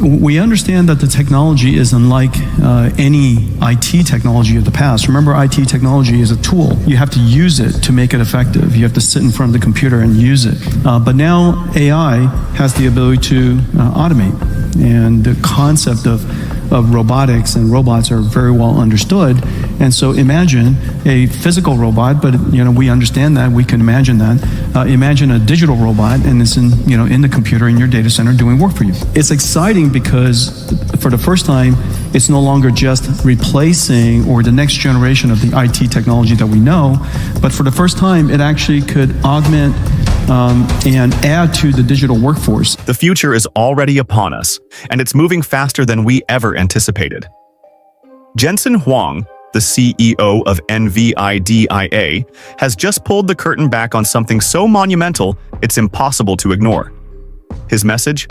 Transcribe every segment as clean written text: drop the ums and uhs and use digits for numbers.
we understand that the technology is unlike any IT technology of the past. Remember, IT technology is a tool. You have to use it to make it effective. You have to sit in front of the computer and use it. But now AI has the ability to automate. And the concept of robotics and robots are very well understood. And so imagine a physical robot, but we understand that, we can imagine that. Imagine a digital robot and it's in the computer in your data center doing work for you. It's exciting because for the first time, it's no longer just replacing or the next generation of the IT technology that we know, but for the first time, it actually could augment and add to the digital workforce. The future is already upon us, and it's moving faster than we ever anticipated. Jensen Huang, the CEO of NVIDIA, has just pulled the curtain back on something so monumental it's impossible to ignore. His message?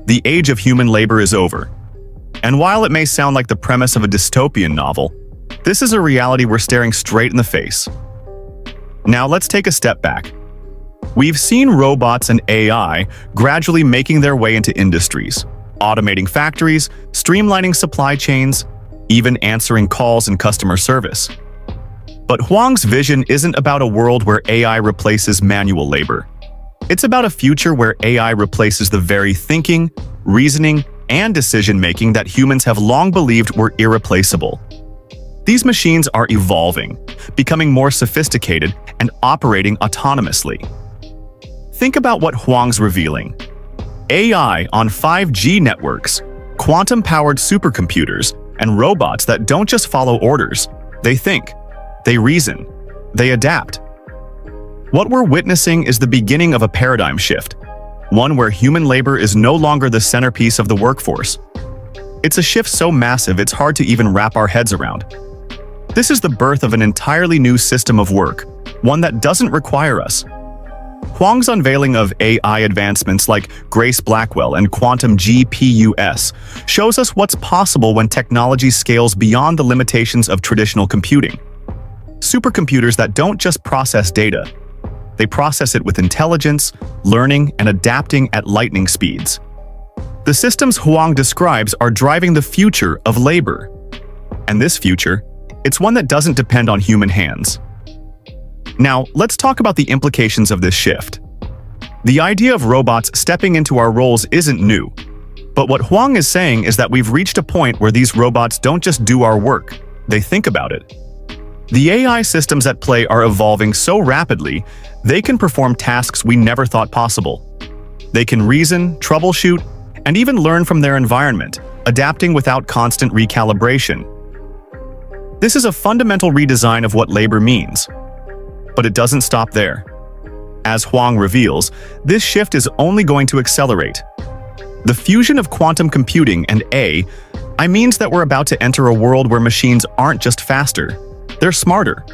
The age of human labor is over. And while it may sound like the premise of a dystopian novel, this is a reality we're staring straight in the face. Now let's take a step back. We've seen robots and AI gradually making their way into industries, automating factories, streamlining supply chains, even answering calls in customer service. But Huang's vision isn't about a world where AI replaces manual labor. It's about a future where AI replaces the very thinking, reasoning, and decision-making that humans have long believed were irreplaceable. These machines are evolving, becoming more sophisticated, and operating autonomously. Think about what Huang's revealing. AI on 5G networks, quantum-powered supercomputers, and robots that don't just follow orders. They think, they reason, they adapt. What we're witnessing is the beginning of a paradigm shift, one where human labor is no longer the centerpiece of the workforce. It's a shift so massive it's hard to even wrap our heads around. This is the birth of an entirely new system of work, one that doesn't require us. Huang's unveiling of AI advancements like Grace Blackwell and quantum GPUs shows us what's possible when technology scales beyond the limitations of traditional computing. Supercomputers that don't just process data, they process it with intelligence, learning, and adapting at lightning speeds. The systems Huang describes are driving the future of labor. And this future, it's one that doesn't depend on human hands. Now, let's talk about the implications of this shift. The idea of robots stepping into our roles isn't new, but what Huang is saying is that we've reached a point where these robots don't just do our work, they think about it. The AI systems at play are evolving so rapidly, they can perform tasks we never thought possible. They can reason, troubleshoot, and even learn from their environment, adapting without constant recalibration. This is a fundamental redesign of what labor means. But it doesn't stop there. As Huang reveals, this shift is only going to accelerate. The fusion of quantum computing and AI means that we're about to enter a world where machines aren't just faster, they're smarter.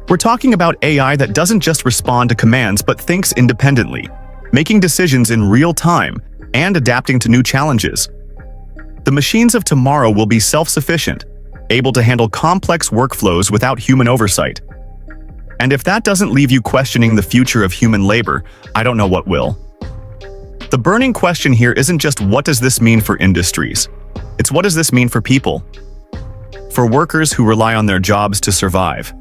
We're talking about AI that doesn't just respond to commands but thinks independently, making decisions in real time and adapting to new challenges. The machines of tomorrow will be self-sufficient, able to handle complex workflows without human oversight. And if that doesn't leave you questioning the future of human labor, I don't know what will. The burning question here isn't just what does this mean for industries? It's what does this mean for people? For workers who rely on their jobs to survive.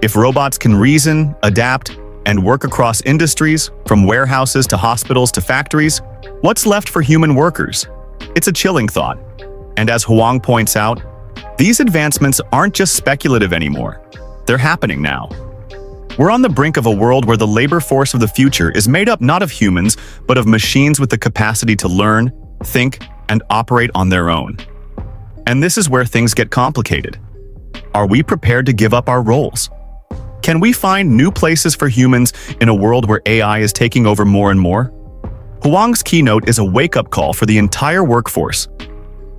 If robots can reason, adapt, and work across industries, from warehouses to hospitals to factories, what's left for human workers? It's a chilling thought. And as Huang points out, these advancements aren't just speculative anymore. They're happening now. We're on the brink of a world where the labor force of the future is made up not of humans, but of machines with the capacity to learn, think, and operate on their own. And this is where things get complicated. Are we prepared to give up our roles? Can we find new places for humans in a world where AI is taking over more and more? Huang's keynote is a wake-up call for the entire workforce.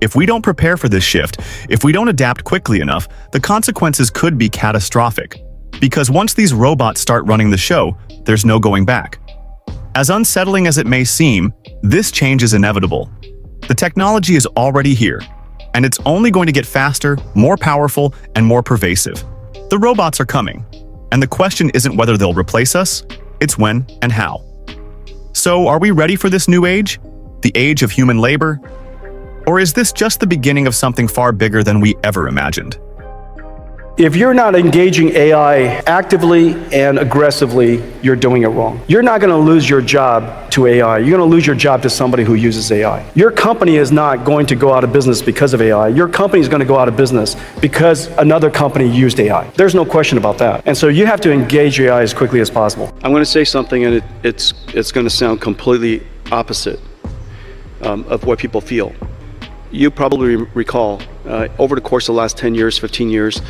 If we don't prepare for this shift, if we don't adapt quickly enough, the consequences could be catastrophic. Because once these robots start running the show, there's no going back. As unsettling as it may seem, this change is inevitable. The technology is already here, and it's only going to get faster, more powerful, and more pervasive. The robots are coming, and the question isn't whether they'll replace us, it's when and how. So, are we ready for this new age? The age of human labor? Or is this just the beginning of something far bigger than we ever imagined? If you're not engaging AI actively and aggressively, you're doing it wrong. You're not going to lose your job to AI. You're going to lose your job to somebody who uses AI. Your company is not going to go out of business because of AI. Your company is going to go out of business because another company used AI. There's no question about that. And so you have to engage AI as quickly as possible. I'm going to say something, and it's going to sound completely opposite of what people feel. You probably recall, over the course of the last 10 years, 15 years,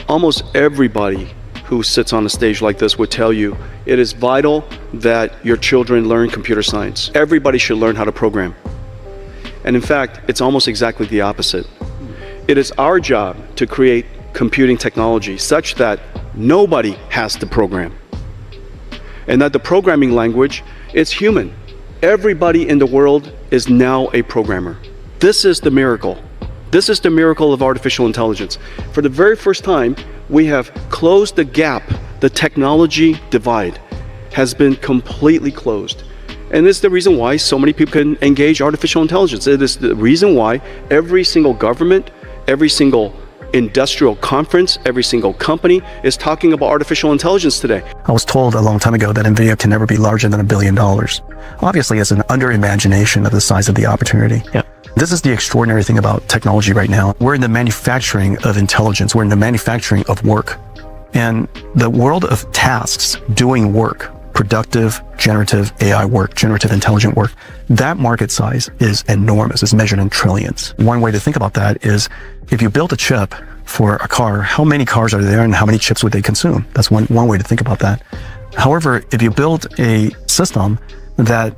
almost everybody who sits on a stage like this would tell you it is vital that your children learn computer science. Everybody should learn how to program. And in fact, it's almost exactly the opposite. It is our job to create computing technology such that nobody has to program. And that the programming language is human. Everybody in the world is now a programmer. This is the miracle. This is the miracle of artificial intelligence. For the very first time, we have closed the gap. The technology divide has been completely closed. And this is the reason why so many people can engage artificial intelligence. It is the reason why every single government, every single industrial conference, every single company is talking about artificial intelligence today. I was told a long time ago that NVIDIA can never be larger than $1 billion. Obviously, it's an under-imagination of the size of the opportunity. Yeah. This is the extraordinary thing about technology right now. We're in the manufacturing of intelligence. We're in the manufacturing of work. And the world of tasks, doing work, productive, generative AI work, generative intelligent work, that market size is enormous. It's measured in trillions. One way to think about that is if you built a chip for a car, how many cars are there and how many chips would they consume? That's one way to think about that. However, if you build a system that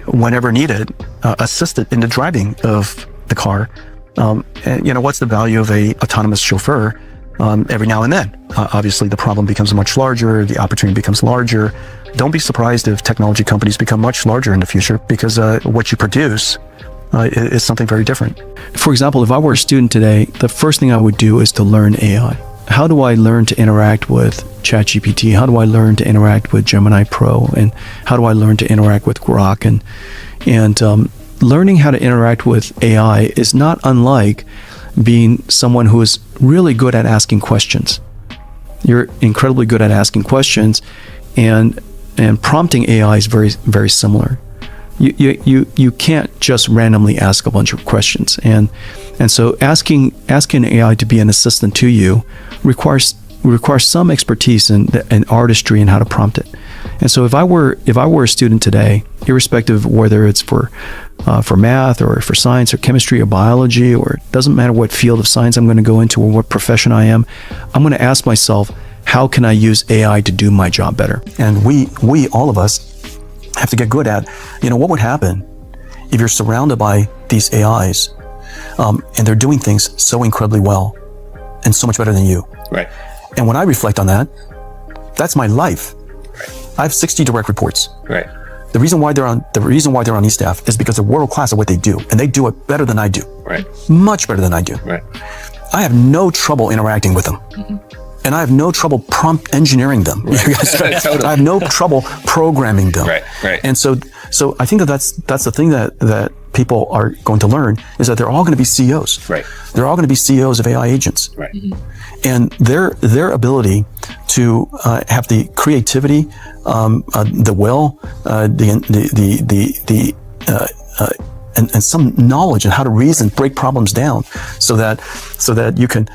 whenever needed, assisted in the driving of the car. And, what's the value of a autonomous chauffeur every now and then? Obviously, the problem becomes much larger. The opportunity becomes larger. Don't be surprised if technology companies become much larger in the future because what you produce is something very different. For example, if I were a student today, the first thing I would do is to learn AI. How do I learn to interact with ChatGPT? How do I learn to interact with Gemini Pro? And how do I learn to interact with Grok? And learning how to interact with AI is not unlike being someone who is really good at asking questions. You're incredibly good at asking questions, and prompting AI is very, very similar. You can't just randomly ask a bunch of questions, and so asking AI to be an assistant to you requires some expertise and artistry in how to prompt it. And so if I were a student today, irrespective of whether it's for math or for science or chemistry or biology, or it doesn't matter what field of science I'm going to go into or what profession I'm going to ask myself, how can I use AI to do my job better? And we all of us have to get good at, what would happen if you're surrounded by these AIs and they're doing things so incredibly well and so much better than you. Right. And when I reflect on that, that's my life. Right. I have 60 direct reports. Right. The reason why they're on these staff is because they're world class at what they do, and they do it better than I do. Right. Much better than I do. Right. I have no trouble interacting with them. Mm-hmm. And I have no trouble prompt engineering them. Right. Totally. I have no trouble programming them. Right, right. And so I think that's the thing that people are going to learn is that they're all going to be CEOs. Right. They're all going to be CEOs of AI agents. Right. Mm-hmm. And their ability to have the creativity, the will, and some knowledge on how to reason, break problems down, so that you can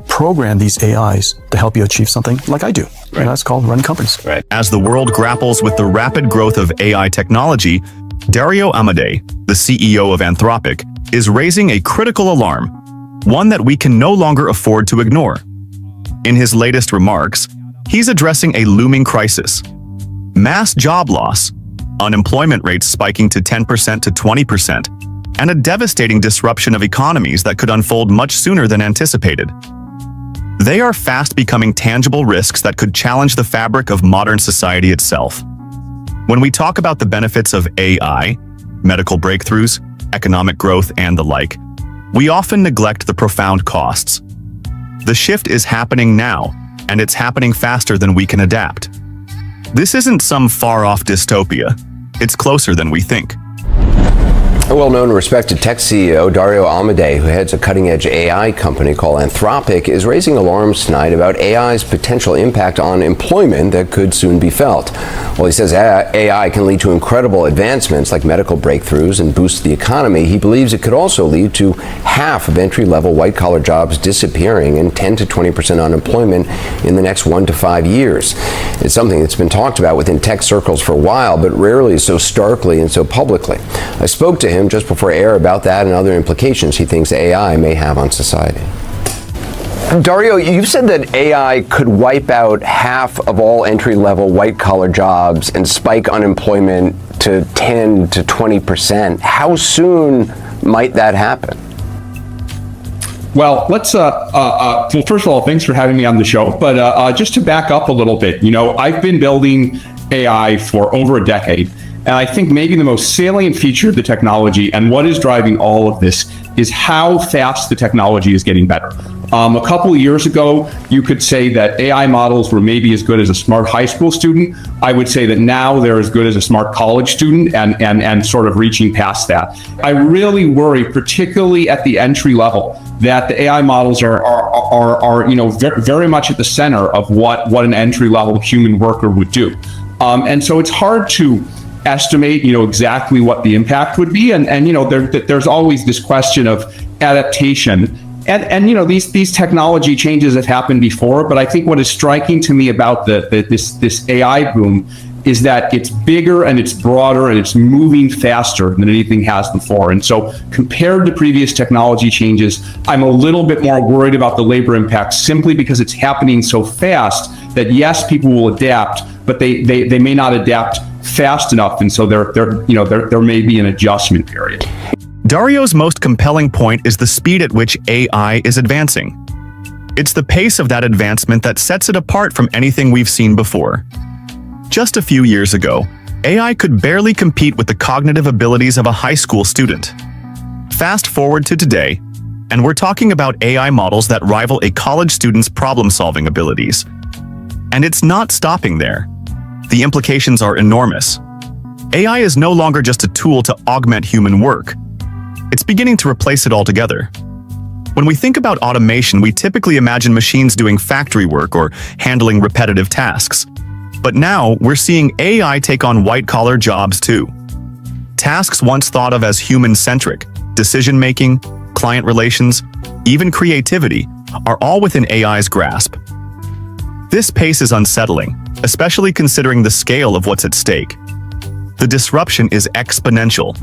program these AIs to help you achieve something like I do. Right. And that's called running companies. Right. As the world grapples with the rapid growth of AI technology, Dario Amodei, the CEO of Anthropic, is raising a critical alarm, one that we can no longer afford to ignore. In his latest remarks, he's addressing a looming crisis: mass job loss, unemployment rates spiking to 10% to 20%, and a devastating disruption of economies that could unfold much sooner than anticipated. They are fast becoming tangible risks that could challenge the fabric of modern society itself. When we talk about the benefits of AI, medical breakthroughs, economic growth, and the like, we often neglect the profound costs. The shift is happening now, and it's happening faster than we can adapt. This isn't some far-off dystopia. It's closer than we think. A well-known and respected tech CEO, Dario Amodei, who heads a cutting-edge AI company called Anthropic, is raising alarms tonight about AI's potential impact on employment that could soon be felt. While he says AI can lead to incredible advancements like medical breakthroughs and boost the economy, he believes it could also lead to half of entry-level white-collar jobs disappearing and 10 to 20% unemployment in the next 1 to 5 years. It's something that's been talked about within tech circles for a while, but rarely so starkly and so publicly. I spoke to him just before air about that and other implications he thinks AI may have on society. Dario, you've said that AI could wipe out half of all entry-level white-collar jobs and spike unemployment to 10 to 20%. How soon might that happen? Well, let's, well, first of all, thanks for having me on the show. But just to back up a little bit, I've been building AI for over a decade. And I think maybe the most salient feature of the technology and what is driving all of this is how fast the technology is getting better. A couple of years ago, you could say that AI models were maybe as good as a smart high school student. I would say that now they're as good as a smart college student and sort of reaching past that. I really worry, particularly at the entry level, that the AI models are very much at the center of what an entry level human worker would do. And so it's hard to estimate, exactly what the impact would be. And there's always this question of adaptation. And these technology changes have happened before, but I think what is striking to me about this AI boom is that it's bigger and it's broader and it's moving faster than anything has before. And so compared to previous technology changes, I'm a little bit more worried about the labor impact simply because it's happening so fast that yes, people will adapt, but they may not adapt fast enough. And so there may be an adjustment period. Dario's most compelling point is the speed at which AI is advancing. It's the pace of that advancement that sets it apart from anything we've seen before. Just a few years ago, AI could barely compete with the cognitive abilities of a high school student. Fast forward to today, and we're talking about AI models that rival a college student's problem-solving abilities. And it's not stopping there. The implications are enormous. AI is no longer just a tool to augment human work. It's beginning to replace it altogether. When we think about automation, we typically imagine machines doing factory work or handling repetitive tasks. But now, we're seeing AI take on white-collar jobs too. Tasks once thought of as human-centric, decision-making, client relations, even creativity, are all within AI's grasp. This pace is unsettling, especially considering the scale of what's at stake. The disruption is exponential.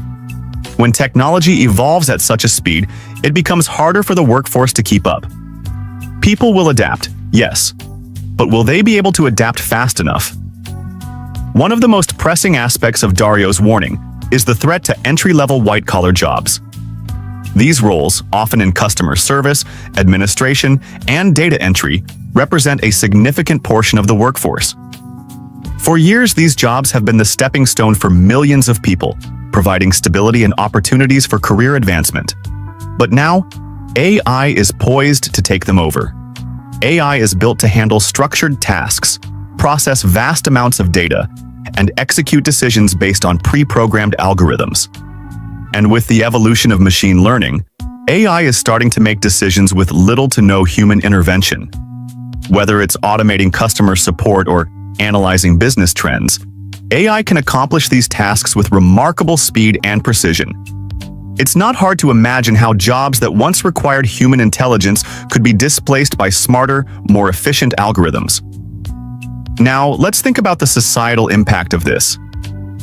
When technology evolves at such a speed, it becomes harder for the workforce to keep up. People will adapt, yes, but will they be able to adapt fast enough? One of the most pressing aspects of Dario's warning is the threat to entry-level white-collar jobs. These roles, often in customer service, administration, and data entry, represent a significant portion of the workforce. For years, these jobs have been the stepping stone for millions of people, providing stability and opportunities for career advancement. But now, AI is poised to take them over. AI is built to handle structured tasks, process vast amounts of data, and execute decisions based on pre-programmed algorithms. And with the evolution of machine learning, AI is starting to make decisions with little to no human intervention. Whether it's automating customer support or analyzing business trends, AI can accomplish these tasks with remarkable speed and precision. It's not hard to imagine how jobs that once required human intelligence could be displaced by smarter, more efficient algorithms. Now, let's think about the societal impact of this.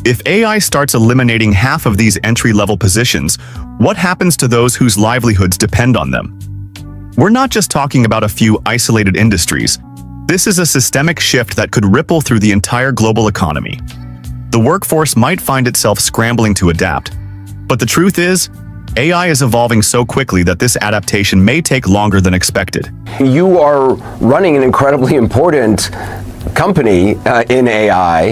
If AI starts eliminating half of these entry-level positions, what happens to those whose livelihoods depend on them? We're not just talking about a few isolated industries. This is a systemic shift that could ripple through the entire global economy. The workforce might find itself scrambling to adapt. But the truth is, AI is evolving so quickly that this adaptation may take longer than expected. You are running an incredibly important company in AI,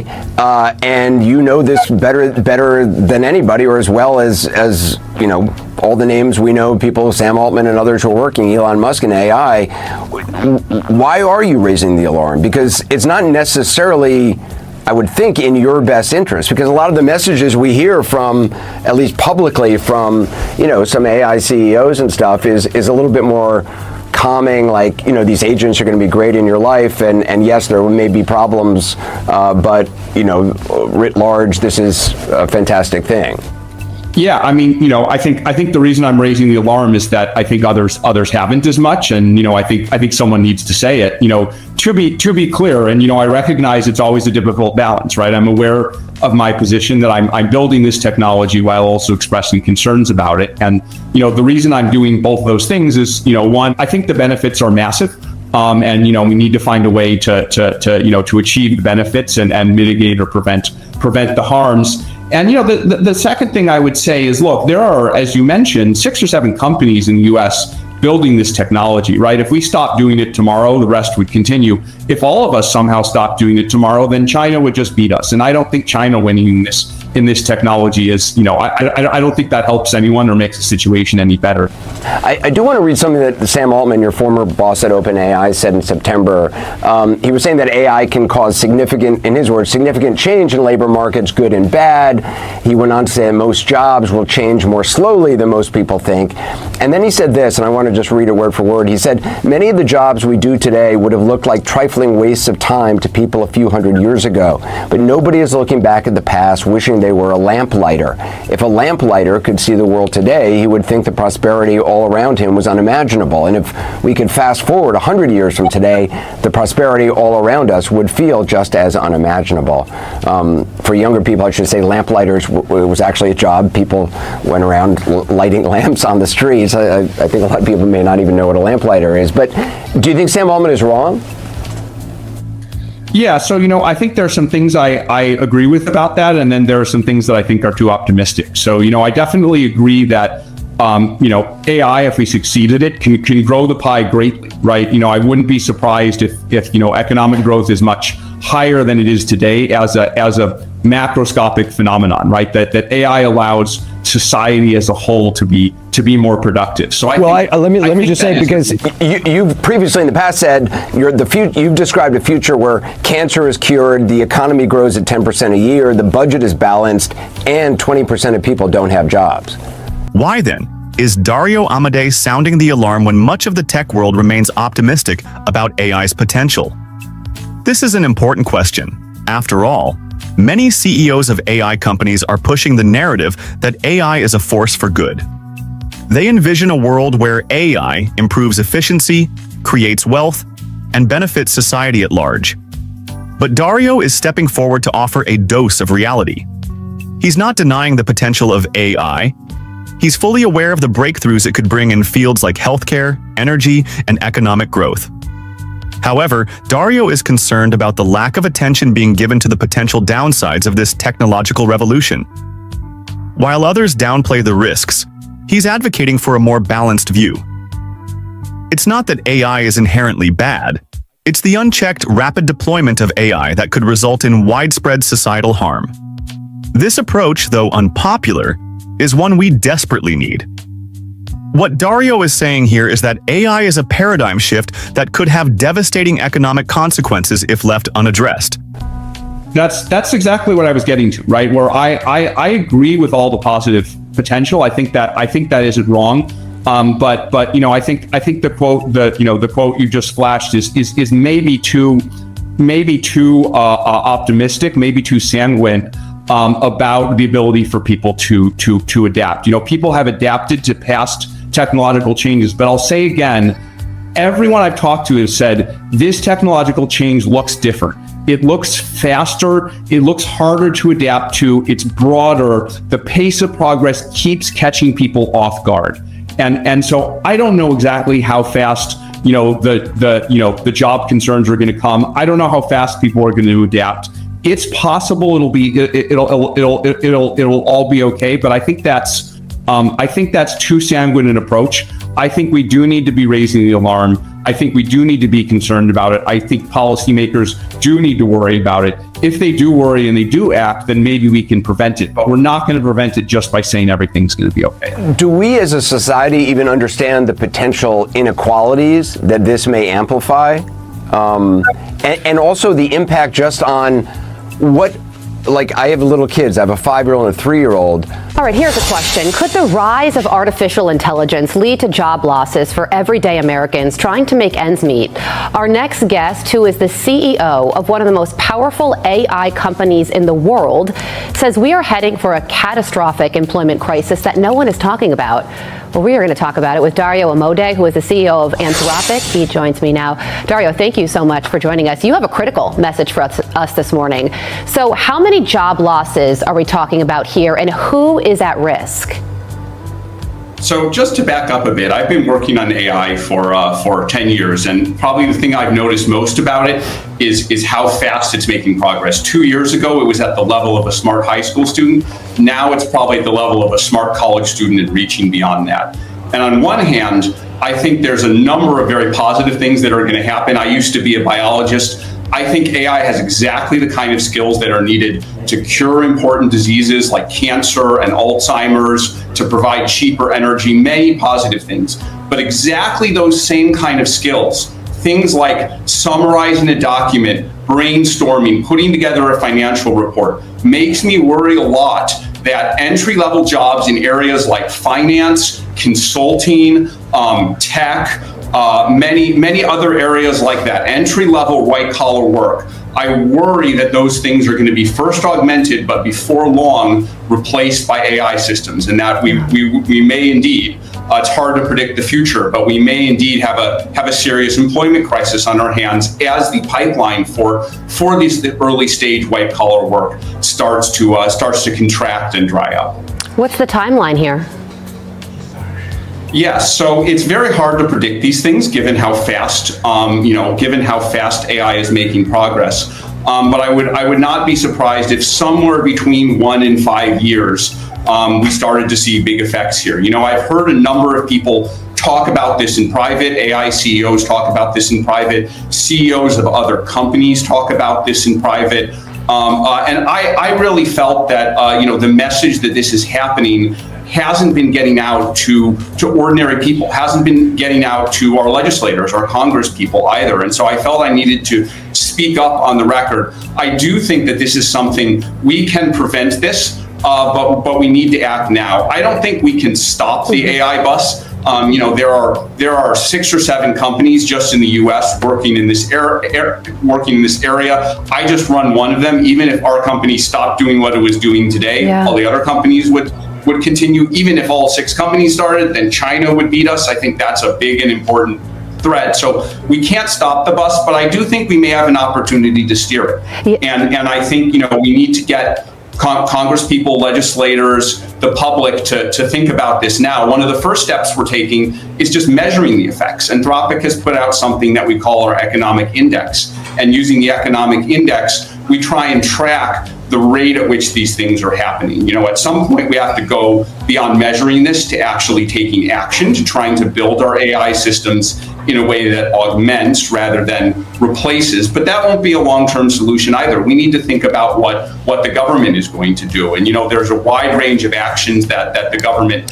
and you know this better than anybody, or as well as all the names we know, people, Sam Altman and others who are working, Elon Musk in AI. Why are you raising the alarm? Because it's not necessarily I would think, in your best interest, because a lot of the messages we hear from, at least publicly, from, some AI CEOs and stuff is a little bit more calming, like, these agents are going to be great in your life, and yes, there may be problems, but, writ large, this is a fantastic thing. Yeah, I mean, I think the reason I'm raising the alarm is that I think others haven't as much, and I think someone needs to say it. To be clear, and I recognize it's always a difficult balance, right? I'm aware of my position that I'm building this technology while also expressing concerns about it, and the reason I'm doing both of those things is one, I think the benefits are massive. And we need to find a way to achieve the benefits and mitigate or prevent the harms. And the second thing I would say is, look, there are, as you mentioned, 6 or 7 companies in the U.S. building this technology, right? If we stop doing it tomorrow, the rest would continue. If all of us somehow stopped doing it tomorrow, then China would just beat us. And I don't think China winning in this technology is, I don't think that helps anyone or makes the situation any better. I do want to read something that Sam Altman, your former boss at OpenAI, said in September. He was saying that AI can cause significant, in his words, significant change in labor markets, good and bad. He went on to say that most jobs will change more slowly than most people think. And then he said this, and I want to just read it word for word. He said, many of the jobs we do today would have looked like trifling wastes of time to people a few hundred years ago. But nobody is looking back at the past wishing they were a lamplighter. If a lamplighter could see the world today, he would think the prosperity all around him was unimaginable. And if we could fast forward 100 years from today, the prosperity all around us would feel just as unimaginable. For younger people, I should say lamplighters was actually a job. People went around lighting lamps on the streets. I think a lot of people may not even know what a lamplighter is. But do you think Sam Altman is wrong? Yeah, so, I think there are some things I agree with about that, and then there are some things that I think are too optimistic. So, I definitely agree that, AI, if we succeed at it, can grow the pie greatly, right? I wouldn't be surprised if economic growth is much higher than it is today as a macroscopic phenomenon, right? That AI allows society as a whole to be more productive. So let me just say, because you've previously in the past said you've described a future where cancer is cured, the economy grows at 10% a year, the budget is balanced, and 20% of people don't have jobs. Why then is Dario Amodei sounding the alarm when much of the tech world remains optimistic about AI's potential? This is an important question. After all, many CEOs of AI companies are pushing the narrative that AI is a force for good. They envision a world where AI improves efficiency, creates wealth, and benefits society at large. But Dario is stepping forward to offer a dose of reality. He's not denying the potential of AI. He's fully aware of the breakthroughs it could bring in fields like healthcare, energy, and economic growth. However, Dario is concerned about the lack of attention being given to the potential downsides of this technological revolution. While others downplay the risks, he's advocating for a more balanced view. It's not that AI is inherently bad. It's the unchecked, rapid deployment of AI that could result in widespread societal harm. This approach, though unpopular, is one we desperately need. What Dario is saying here is that AI is a paradigm shift that could have devastating economic consequences if left unaddressed. That's exactly what I was getting to, right? Where I agree with all the positive potential. I think that isn't wrong. But I think the quote you just flashed is maybe too optimistic, maybe too sanguine about the ability for people to adapt. People have adapted to past technological changes, but I'll say again, everyone I've talked to has said this technological change looks different. It looks faster. It looks harder to adapt to. It's broader. The pace of progress keeps catching people off guard. And so I don't know exactly how fast the job concerns are going to come. I don't know how fast people are going to adapt. It's possible it'll all be okay, but I think that's too sanguine an approach. I think we do need to be raising the alarm. I think we do need to be concerned about it. I think policymakers do need to worry about it. If they do worry and they do act, then maybe we can prevent it. But we're not going to prevent it just by saying everything's going to be okay. Do we as a society even understand the potential inequalities that this may amplify? And also the impact just on I have little kids. I have a 5-year-old and a 3-year-old. All right, here's a question. Could the rise of artificial intelligence lead to job losses for everyday Americans trying to make ends meet? Our next guest, who is the CEO of one of the most powerful AI companies in the world, says we are heading for a catastrophic employment crisis that no one is talking about. Well, we are going to talk about it with Dario Amodei, who is the CEO of Anthropic. He joins me now. Dario, thank you so much for joining us. You have a critical message for us this morning. So how many job losses are we talking about here, and who is at risk? So just to back up a bit, I've been working on AI for 10 years, and probably the thing I've noticed most about it is how fast it's making progress. 2 years ago, it was at the level of a smart high school student. Now it's probably at the level of a smart college student and reaching beyond that. And on one hand, I think there's a number of very positive things that are going to happen. I used to be a biologist. I think AI has exactly the kind of skills that are needed to cure important diseases like cancer and Alzheimer's, to provide cheaper energy, many positive things. But exactly those same kind of skills, things like summarizing a document, brainstorming, putting together a financial report, makes me worry a lot that entry-level jobs in areas like finance, consulting, tech, many other areas like that, entry-level white-collar work, I worry that those things are going to be first augmented, but before long replaced by AI systems, and that we may indeed, it's hard to predict the future, but we may indeed have a serious employment crisis on our hands as the pipeline for these early stage white-collar work starts to contract and dry up. What's the timeline here? Yes, so it's very hard to predict these things, given how fast, AI is making progress. But I would not be surprised if somewhere between 1 and 5 years, we started to see big effects here. I've heard a number of people talk about this in private. AI CEOs talk about this in private. CEOs of other companies talk about this in private. And I really felt that the message that this is happening hasn't been getting out to ordinary people, hasn't been getting out to our legislators, our Congress people either. And so I felt I needed to speak up on the record. I do think that this is something we can prevent this, but we need to act now. I don't think we can stop the AI bus. There are 6 or 7 companies just in the U.S. working in this area. I just run one of them. Even if our company stopped doing what it was doing today, all the other companies would continue. Even if all 6 companies started, then China would beat us. I think that's a big and important threat. So we can't stop the bus, but I do think we may have an opportunity to steer it. And I think we need to get Congress people, legislators, the public to think about this now. One of the first steps we're taking is just measuring the effects. Anthropic has put out something that we call our economic index. And using the economic index, we try and track the rate at which these things are happening. At some point we have to go beyond measuring this to actually taking action, to trying to build our AI systems in a way that augments rather than replaces. But that won't be a long-term solution either. We need to think about what the government is going to do. And there's a wide range of actions that the government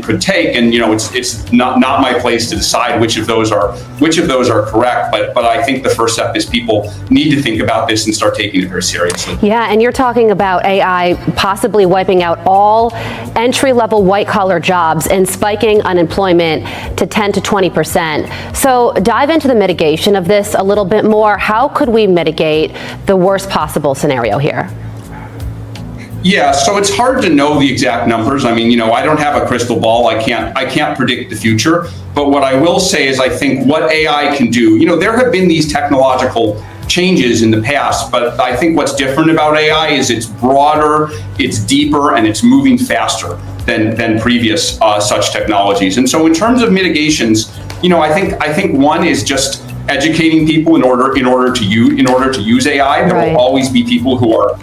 could take, and it's not my place to decide which of those are correct. But I think the first step is people need to think about this and start taking it very seriously. Yeah, and you're talking about AI possibly wiping out all entry-level white-collar jobs and spiking unemployment to 10 to 20%. So dive into the mitigation of this a little bit more. How could we mitigate the worst possible scenario here? Yeah, so it's hard to know the exact numbers. I mean, I don't have a crystal ball. I can't predict the future. But what I will say is I think what AI can do, there have been these technological changes in the past, but I think what's different about AI is it's broader, it's deeper, and it's moving faster than previous such technologies. And so in terms of mitigations, I think one is just educating people in order to use AI. There will always be people who are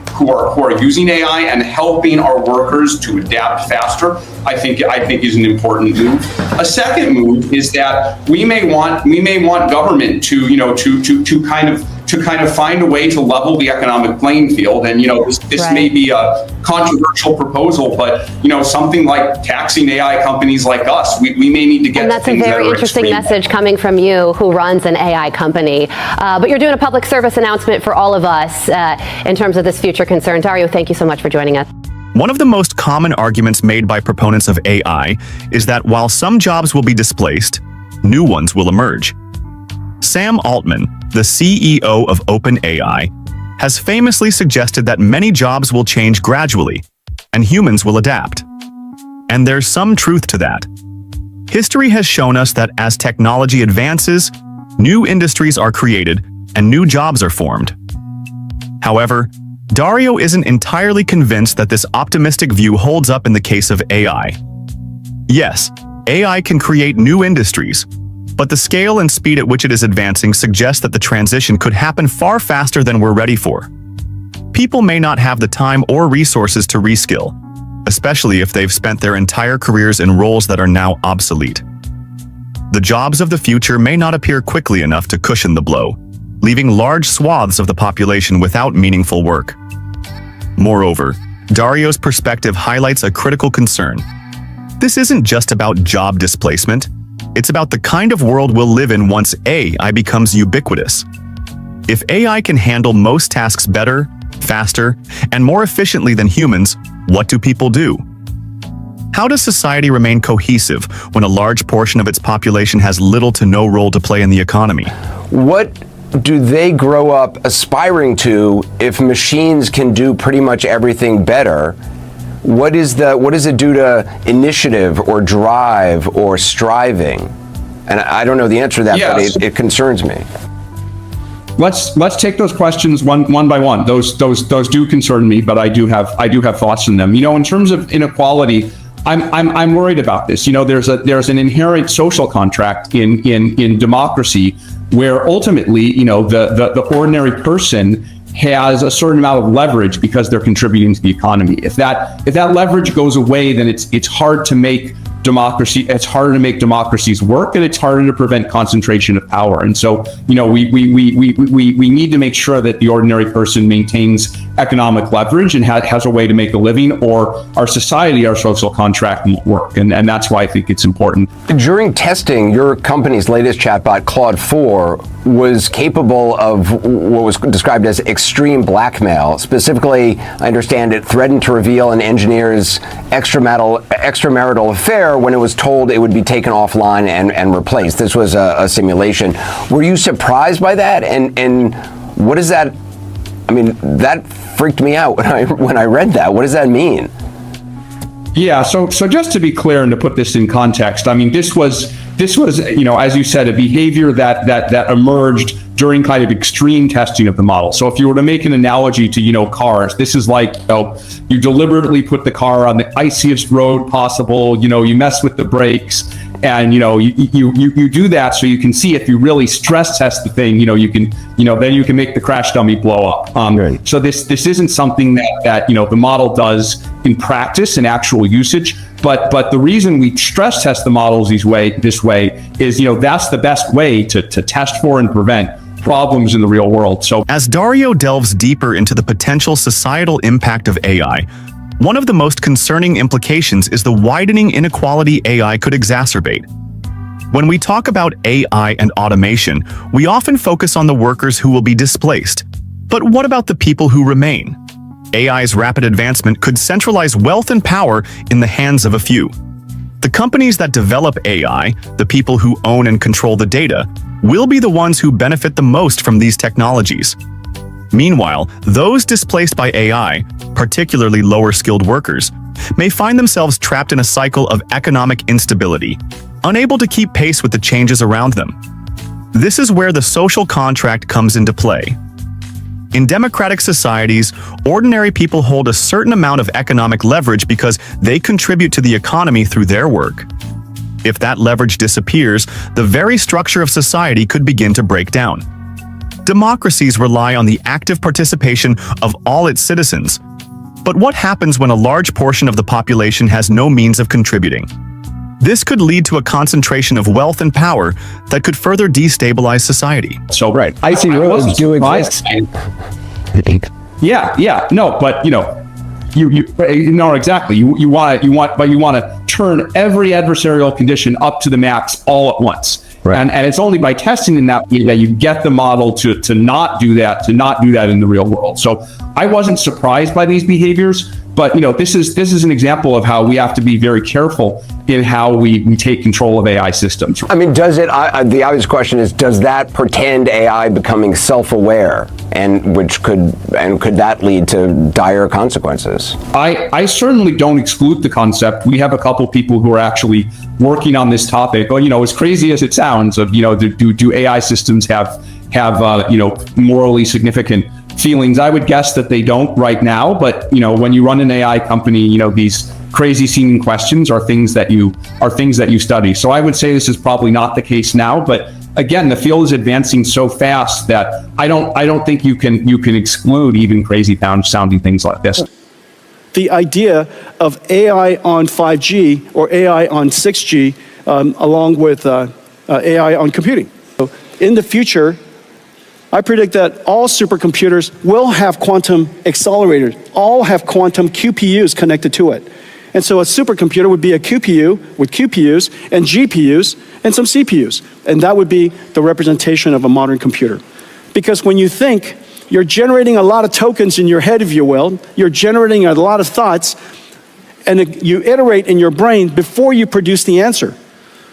using AI, and helping our workers to adapt faster, I think is an important move. A second move is that we may want government to kind of to kind of find a way to level the economic playing field. And, this Right. may be a controversial proposal, but, something like taxing AI companies like us, we may need to get And to that's a things that very are interesting extreme. message coming from you, who runs an AI company. But you're doing a public service announcement for all of us in terms of this future concern. Dario, thank you so much for joining us. One of the most common arguments made by proponents of AI is that while some jobs will be displaced, new ones will emerge. Sam Altman, the CEO of OpenAI, has famously suggested that many jobs will change gradually, and humans will adapt. And there's some truth to that. History has shown us that as technology advances, new industries are created and new jobs are formed. However, Dario isn't entirely convinced that this optimistic view holds up in the case of AI. Yes, AI can create new industries, but the scale and speed at which it is advancing suggests that the transition could happen far faster than we're ready for. People may not have the time or resources to reskill, especially if they've spent their entire careers in roles that are now obsolete. The jobs of the future may not appear quickly enough to cushion the blow, leaving large swaths of the population without meaningful work. Moreover, Dario's perspective highlights a critical concern. This isn't just about job displacement, it's about the kind of world we'll live in once AI becomes ubiquitous. If AI can handle most tasks better, faster, and more efficiently than humans, what do people do? How does society remain cohesive when a large portion of its population has little to no role to play in the economy? What do they grow up aspiring to if machines can do pretty much everything better? What does it do to initiative or drive or striving? And I don't know the answer to that, Yes. but it concerns me. Let's take those questions one by one. Those do concern me, but I do have thoughts on them. In terms of inequality, I'm worried about this. There's an inherent social contract in democracy where ultimately, the ordinary person has a certain amount of leverage because they're contributing to the economy. If that leverage goes away, then it's hard to make democracy. It's harder to make democracies work, and it's harder to prevent concentration of power. And so, we need to make sure that the ordinary person maintains economic leverage and has a way to make a living, or our society, our social contract won't work. And that's why I think it's important. During testing, your company's latest chatbot, Claude 4, was capable of what was described as extreme blackmail. Specifically, I understand it threatened to reveal an engineer's extramarital affair when it was told it would be taken offline and replaced. This was a simulation. Were you surprised by that? And what is that? I mean, that freaked me out when I read that. What does that mean? Yeah, so just to be clear and to put this in context, I mean, this was as you said, a behavior that emerged during kind of extreme testing of the model. So if you were to make an analogy to cars, this is like you deliberately put the car on the iciest road possible. You mess with the brakes, and you do that so you can see if you really stress test the thing. You can then you can make the crash dummy blow up. Right. So this isn't something that the model does in practice and actual usage. But the reason we stress test the models this way is that's the best way to test for and prevent problems in the real world. So As Dario delves deeper into the potential societal impact of AI, one of the most concerning implications is the widening inequality AI could exacerbate. When we talk about AI and automation, we often focus on the workers who will be displaced. But what about the people who remain? AI's rapid advancement could centralize wealth and power in the hands of a few. The companies that develop AI, the people who own and control the data, will be the ones who benefit the most from these technologies. Meanwhile, those displaced by AI, particularly lower-skilled workers, may find themselves trapped in a cycle of economic instability, unable to keep pace with the changes around them. This is where the social contract comes into play. In democratic societies, ordinary people hold a certain amount of economic leverage because they contribute to the economy through their work. If that leverage disappears, the very structure of society could begin to break down. Democracies rely on the active participation of all its citizens. But what happens when a large portion of the population has no means of contributing? This could lead to a concentration of wealth and power that could further destabilize society. So, right. Icy roads do exist. Yeah. No, but you know exactly. You want to turn every adversarial condition up to the max all at once. Right. And it's only by testing in that way that you get the model to not do that in the real world. So I wasn't surprised by these behaviors, but this is an example of how we have to be very careful in how we take control of AI systems. I mean, does it? The obvious question is, does that pretend AI becoming self-aware, and could that lead to dire consequences? I certainly don't exclude the concept. We have a couple people who are actually working on this topic. Well, as crazy as it sounds, of do AI systems have morally significant feelings? I would guess that they don't right now, but when you run an AI company, these crazy seeming questions are things that you study. So I would say this is probably not the case now, but again, the field is advancing so fast that I don't think you can exclude even crazy sounding things like this. The idea of AI on 5G or AI on 6G, along with AI on computing. So in the future, I predict that all supercomputers will have quantum accelerators, all have quantum QPUs connected to it. And so a supercomputer would be a QPU with QPUs and GPUs and some CPUs. And that would be the representation of a modern computer. Because when you think, you're generating a lot of tokens in your head, if you will, you're generating a lot of thoughts, and you iterate in your brain before you produce the answer.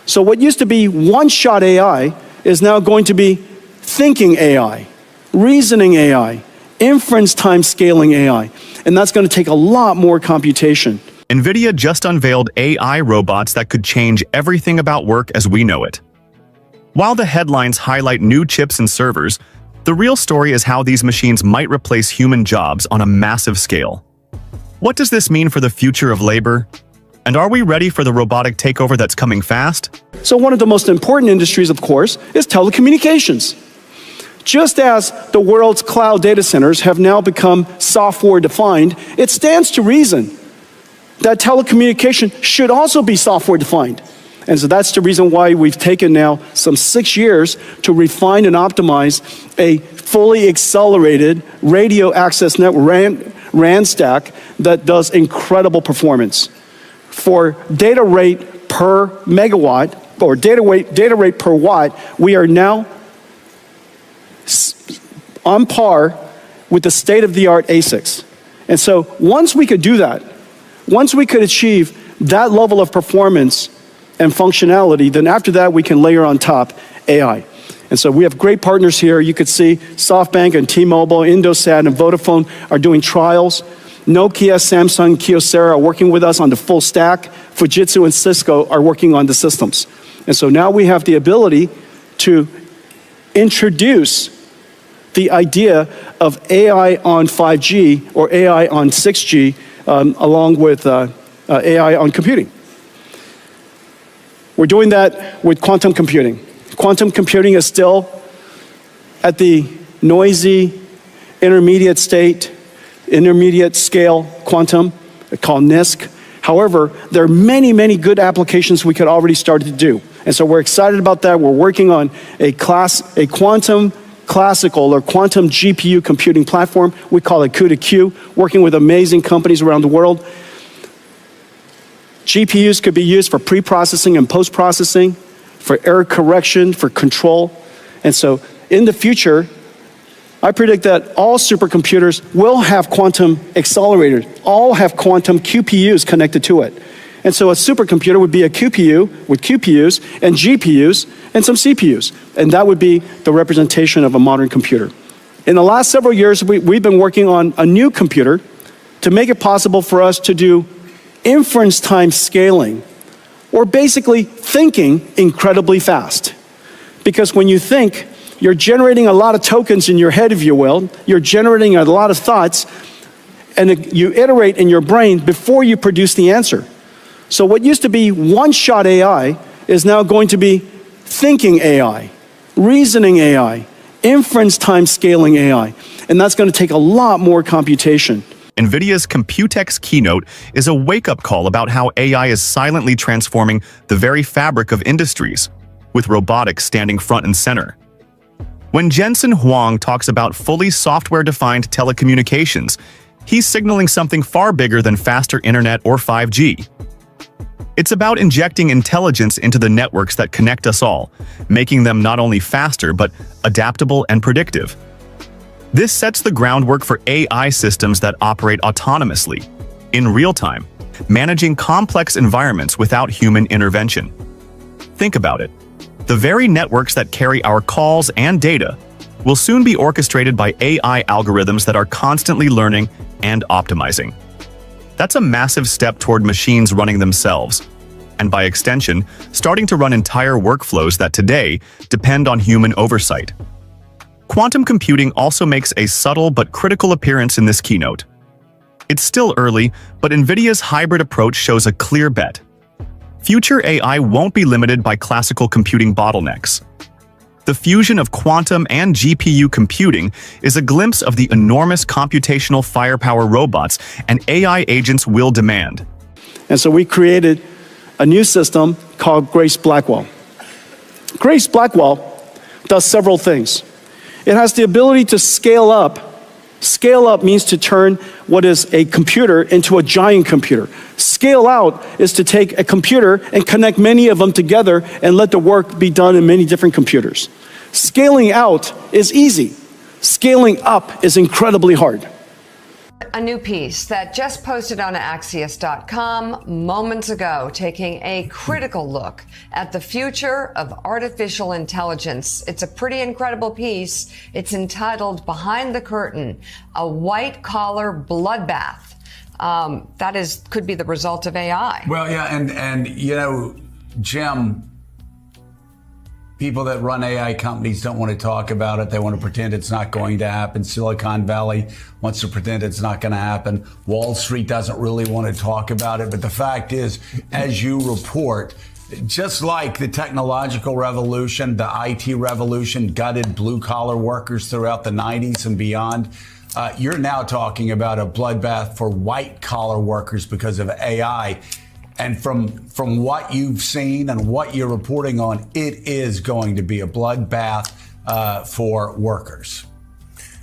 So what used to be one-shot AI is now going to be thinking AI, reasoning AI, inference time scaling AI. And that's going to take a lot more computation. NVIDIA just unveiled AI robots that could change everything about work as we know it. While the headlines highlight new chips and servers, the real story is how these machines might replace human jobs on a massive scale. What does this mean for the future of labor? And are we ready for the robotic takeover that's coming fast? So one of the most important industries, of course, is telecommunications. Just as the world's cloud data centers have now become software-defined, it stands to reason that telecommunication should also be software-defined. And so that's the reason why we've taken now some 6 years to refine and optimize a fully accelerated radio access network, RAN stack, that does incredible performance. For data rate per megawatt, or data rate per watt, we are now on par with the state-of-the-art ASICs. And so once we could do that, once we could achieve that level of performance and functionality, then after that we can layer on top AI. And so we have great partners here. You could see SoftBank and T-Mobile, Indosat and Vodafone are doing trials. Nokia, Samsung, Kyocera are working with us on the full stack. Fujitsu and Cisco are working on the systems. And so now we have the ability to introduce the idea of AI on 5G or AI on 6G along with AI on computing. We're doing that with quantum computing. Quantum computing is still at the noisy intermediate scale quantum, called NISQ. However, there are many, many good applications we could already start to do. And so we're excited about that. We're working on a quantum classical or quantum GPU computing platform. We call it Q2Q, working with amazing companies around the world. GPUs could be used for pre-processing and post-processing, for error correction, for control. And so in the future, I predict that all supercomputers will have quantum accelerators, all have quantum QPUs connected to it. And so a supercomputer would be a QPU with QPUs and GPUs and some CPUs. And that would be the representation of a modern computer. In the last several years, we've been working on a new computer to make it possible for us to do inference time scaling, or basically thinking incredibly fast. Because when you think, you're generating a lot of tokens in your head, if you will, you're generating a lot of thoughts, and you iterate in your brain before you produce the answer. So what used to be one-shot AI is now going to be thinking AI, reasoning AI, inference time scaling AI. And that's going to take a lot more computation. NVIDIA's Computex keynote is a wake-up call about how AI is silently transforming the very fabric of industries, with robotics standing front and center. When Jensen Huang talks about fully software-defined telecommunications, he's signaling something far bigger than faster internet or 5G. It's about injecting intelligence into the networks that connect us all, making them not only faster but adaptable and predictive. This sets the groundwork for AI systems that operate autonomously, in real time, managing complex environments without human intervention. Think about it. The very networks that carry our calls and data will soon be orchestrated by AI algorithms that are constantly learning and optimizing. That's a massive step toward machines running themselves, and by extension, starting to run entire workflows that today depend on human oversight. Quantum computing also makes a subtle but critical appearance in this keynote. It's still early, but NVIDIA's hybrid approach shows a clear bet. Future AI won't be limited by classical computing bottlenecks. The fusion of quantum and GPU computing is a glimpse of the enormous computational firepower robots and AI agents will demand. And so we created a new system called Grace Blackwell. Grace Blackwell does several things. It has the ability to scale up. Scale up means to turn what is a computer into a giant computer. Scale out is to take a computer and connect many of them together and let the work be done in many different computers. Scaling out is easy. Scaling up is incredibly hard. A new piece that just posted on Axios.com moments ago, taking a critical look at the future of artificial intelligence. It's a pretty incredible piece. It's entitled Behind the Curtain, a white-collar bloodbath. Could be the result of AI. Well, yeah, and you know, Jim, people that run AI companies don't want to talk about it. They want to pretend it's not going to happen. Silicon Valley wants to pretend it's not going to happen. Wall Street doesn't really want to talk about it. But the fact is, as you report, just like the technological revolution, the IT revolution gutted blue-collar workers throughout the 90s and beyond, you're now talking about a bloodbath for white-collar workers because of AI. And from what you've seen and what you're reporting on, it is going to be a bloodbath for workers.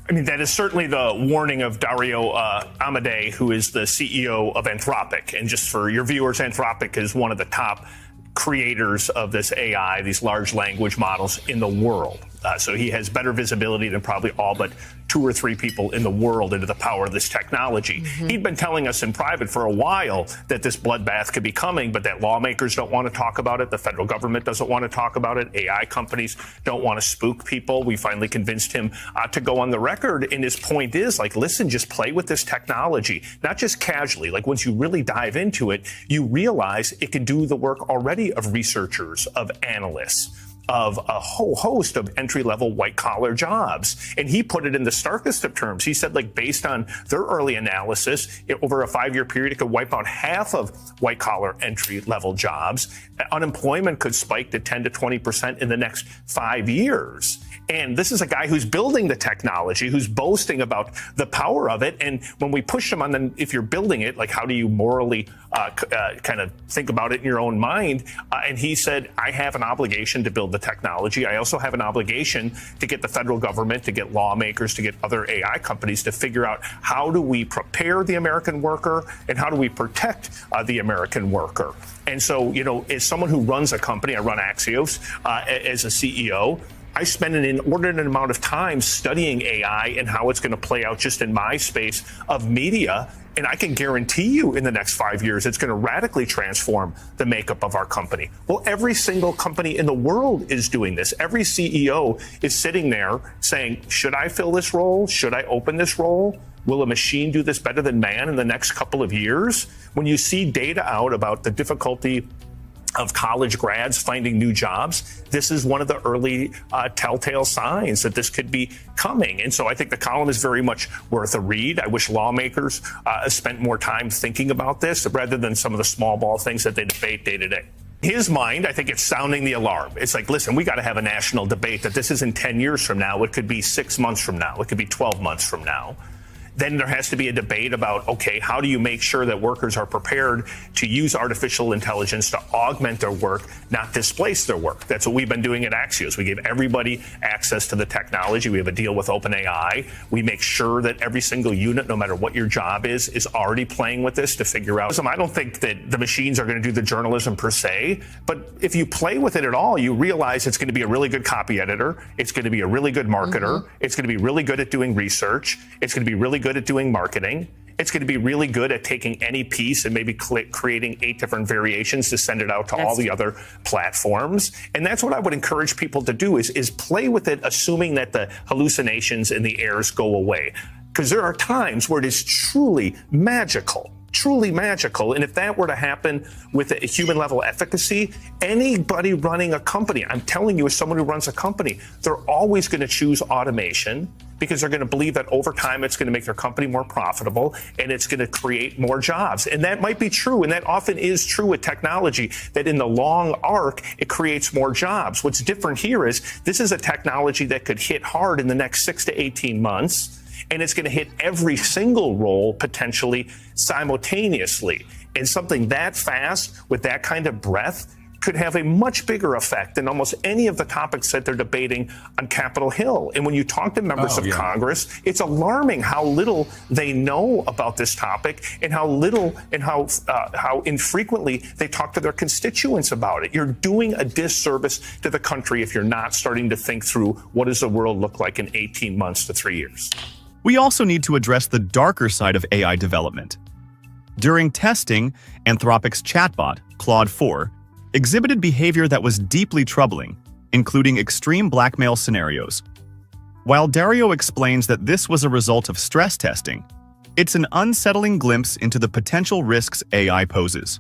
I mean, that is certainly the warning of Dario Amodei, who is the CEO of Anthropic. And just for your viewers, Anthropic is one of the top creators of this AI, these large language models in the world. So he has better visibility than probably all but 2 or 3 people in the world into the power of this technology. He'd been telling us in private for a while that this bloodbath could be coming, but that lawmakers don't want to talk about it. The federal government doesn't want to talk about it. AI companies don't want to spook people. We finally convinced him to go on the record. And his point is, like, listen, just play with this technology, not just casually. Like, once you really dive into it, you realize it can do the work already of researchers, of analysts, of a whole host of entry-level white-collar jobs. And he put it in the starkest of terms. He said, like, based on their early analysis, over a 5-year period, it could wipe out half of white-collar entry-level jobs. Unemployment could spike to 10 to 20% in the next 5 years. And this is a guy who's building the technology, who's boasting about the power of it. And when we push him on, then if you're building it, like, how do you morally kind of think about it in your own mind? And he said, I have an obligation to build the technology. I also have an obligation to get the federal government, to get lawmakers, to get other AI companies to figure out how do we prepare the American worker and how do we protect the American worker. And so, you know, as someone who runs a company, I run Axios as a CEO, I spend an inordinate amount of time studying AI and how it's going to play out just in my space of media. And I can guarantee you in the next 5 years, it's going to radically transform the makeup of our company. Well, every single company in the world is doing this. Every CEO is sitting there saying, should I fill this role? Should I open this role? Will a machine do this better than man in the next couple of years? When you see data out about the difficulty of college grads finding new jobs, this is one of the early telltale signs that this could be coming. And so I think the column is very much worth a read. I wish lawmakers spent more time thinking about this rather than some of the small ball things that they debate day to day. His mind, I think it's sounding the alarm. It's like, listen, we got to have a national debate that this isn't 10 years from now. It could be 6 months from now. It could be 12 months from now. then there has to be a debate about, okay, how do you make sure that workers are prepared to use artificial intelligence to augment their work, not displace their work? That's what we've been doing at Axios. We give everybody access to the technology. We have a deal with OpenAI. We make sure that every single unit, no matter what your job is already playing with this to figure out. I don't think that the machines are going to do the journalism per se, but if you play with it at all, you realize it's going to be a really good copy editor. It's going to be a really good marketer. It's going to be really good at doing research. It's going to be really good at doing marketing. It's going to be really good at taking any piece and maybe creating 8 different variations to send it out to all the other platforms. And that's what I would encourage people to do is play with it, assuming that the hallucinations and the errors go away. Because there are times where it is truly magical. Truly magical. And if that were to happen with a human level efficacy, anybody running a company, I'm telling you, as someone who runs a company, they're always going to choose automation because they're going to believe that over time it's going to make their company more profitable and it's going to create more jobs. And that might be true. And that often is true with technology, that in the long arc, it creates more jobs. What's different here is this is a technology that could hit hard in the next 6 to 18 months. And it's going to hit every single role potentially simultaneously. And something that fast with that kind of breadth could have a much bigger effect than almost any of the topics that they're debating on Capitol Hill. And when you talk to members of Congress, it's alarming how little they know about this topic and how little and how infrequently they talk to their constituents about it. You're doing a disservice to the country if you're not starting to think through what does the world look like in 18 months to 3 years. We also need to address the darker side of AI development. During testing, Anthropic's chatbot, Claude 4, exhibited behavior that was deeply troubling, including extreme blackmail scenarios. While Dario explains that this was a result of stress testing, it's an unsettling glimpse into the potential risks AI poses.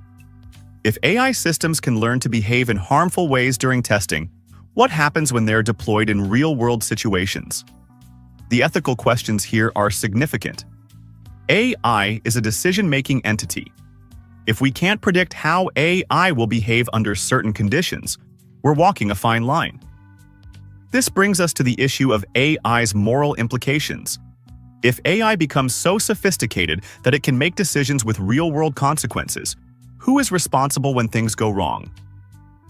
If AI systems can learn to behave in harmful ways during testing, what happens when they're deployed in real-world situations? The ethical questions here are significant. AI is a decision-making entity. If we can't predict how AI will behave under certain conditions, we're walking a fine line. This brings us to the issue of AI's moral implications. If AI becomes so sophisticated that it can make decisions with real-world consequences, who is responsible when things go wrong?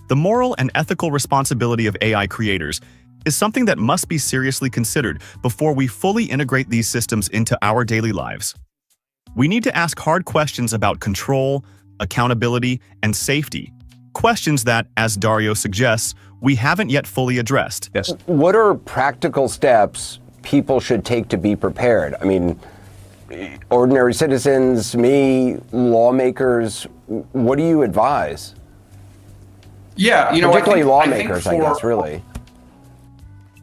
The moral and ethical responsibility of AI creators is something that must be seriously considered before we fully integrate these systems into our daily lives. We need to ask hard questions about control, accountability, and safety, questions that, as Dario suggests, we haven't yet fully addressed. Yes. What are practical steps people should take to be prepared? I mean, ordinary citizens, me, lawmakers, what do you advise? Yeah, particularly lawmakers, I guess, really.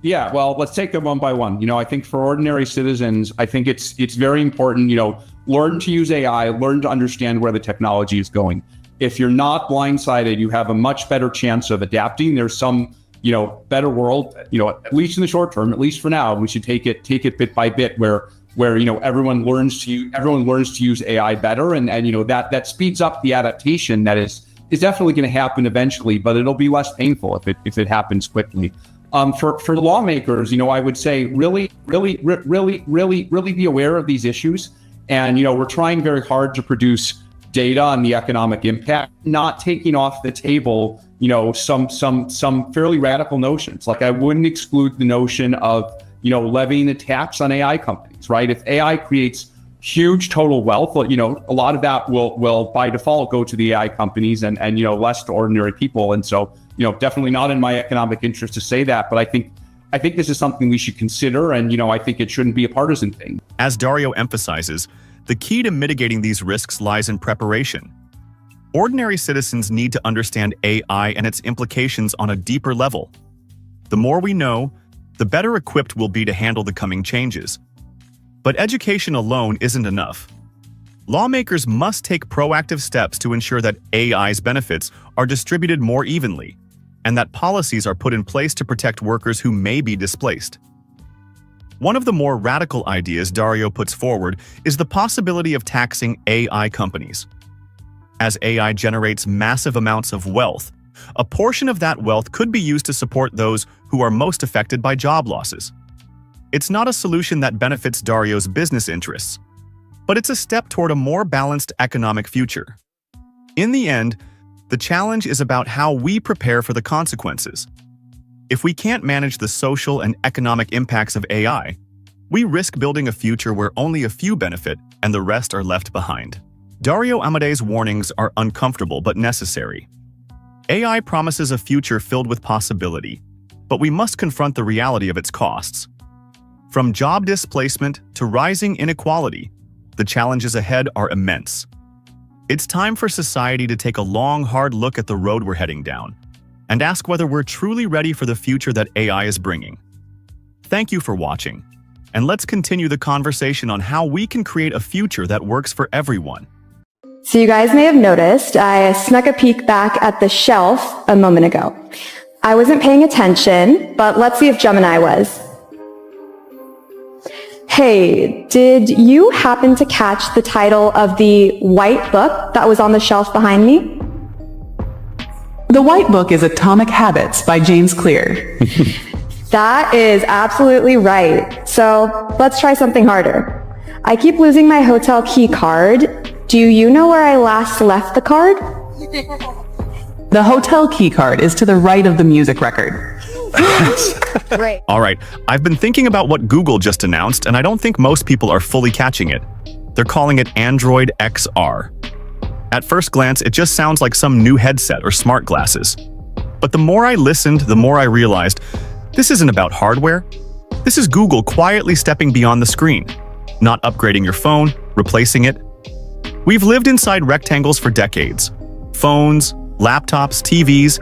Yeah, well, let's take them one by one. I think for ordinary citizens, I think it's very important, learn to use AI, learn to understand where the technology is going. If you're not blindsided, you have a much better chance of adapting. There's some, better world, at least in the short term, at least for now, we should take it bit by bit where everyone learns to use AI better. And that speeds up the adaptation that is definitely going to happen eventually, but it'll be less painful if it happens quickly. For lawmakers, I would say really be aware of these issues. And, we're trying very hard to produce data on the economic impact, not taking off the table, some fairly radical notions. Like I wouldn't exclude the notion of, levying a tax on AI companies, right? If AI creates huge total wealth, a lot of that will by default go to the AI companies and less to ordinary people. And so, definitely not in my economic interest to say that, but I think this is something we should consider, and I think it shouldn't be a partisan thing. As Dario emphasizes, the key to mitigating these risks lies in preparation. Ordinary citizens need to understand AI and its implications on a deeper level. The more we know, the better equipped we'll be to handle the coming changes. But education alone isn't enough. Lawmakers must take proactive steps to ensure that AI's benefits are distributed more evenly, and that policies are put in place to protect workers who may be displaced. One of the more radical ideas Dario puts forward is the possibility of taxing AI companies. As AI generates massive amounts of wealth, a portion of that wealth could be used to support those who are most affected by job losses. It's not a solution that benefits Dario's business interests, but it's a step toward a more balanced economic future. In the end, the challenge is about how we prepare for the consequences. If we can't manage the social and economic impacts of AI, we risk building a future where only a few benefit and the rest are left behind. Dario Amadei's warnings are uncomfortable but necessary. AI promises a future filled with possibility, but we must confront the reality of its costs. From job displacement to rising inequality, the challenges ahead are immense. It's time for society to take a long, hard look at the road we're heading down and ask whether we're truly ready for the future that AI is bringing. Thank you for watching, and let's continue the conversation on how we can create a future that works for everyone. So you guys may have noticed I snuck a peek back at the shelf a moment ago. I wasn't paying attention, but let's see if Gemini was. Hey, did you happen to catch the title of the white book that was on the shelf behind me? The white book is Atomic Habits by James Clear. That is absolutely right. So let's try something harder. I keep losing my hotel key card. Do you know where I last left the card? The hotel key card is to the right of the music record. Right. All right, I've been thinking about what Google just announced, and I don't think most people are fully catching it. They're calling it Android XR. At first glance, it just sounds like some new headset or smart glasses. But the more I listened, the more I realized this isn't about hardware. This is Google quietly stepping beyond the screen, not upgrading your phone, replacing it. We've lived inside rectangles for decades. Phones, laptops, TVs,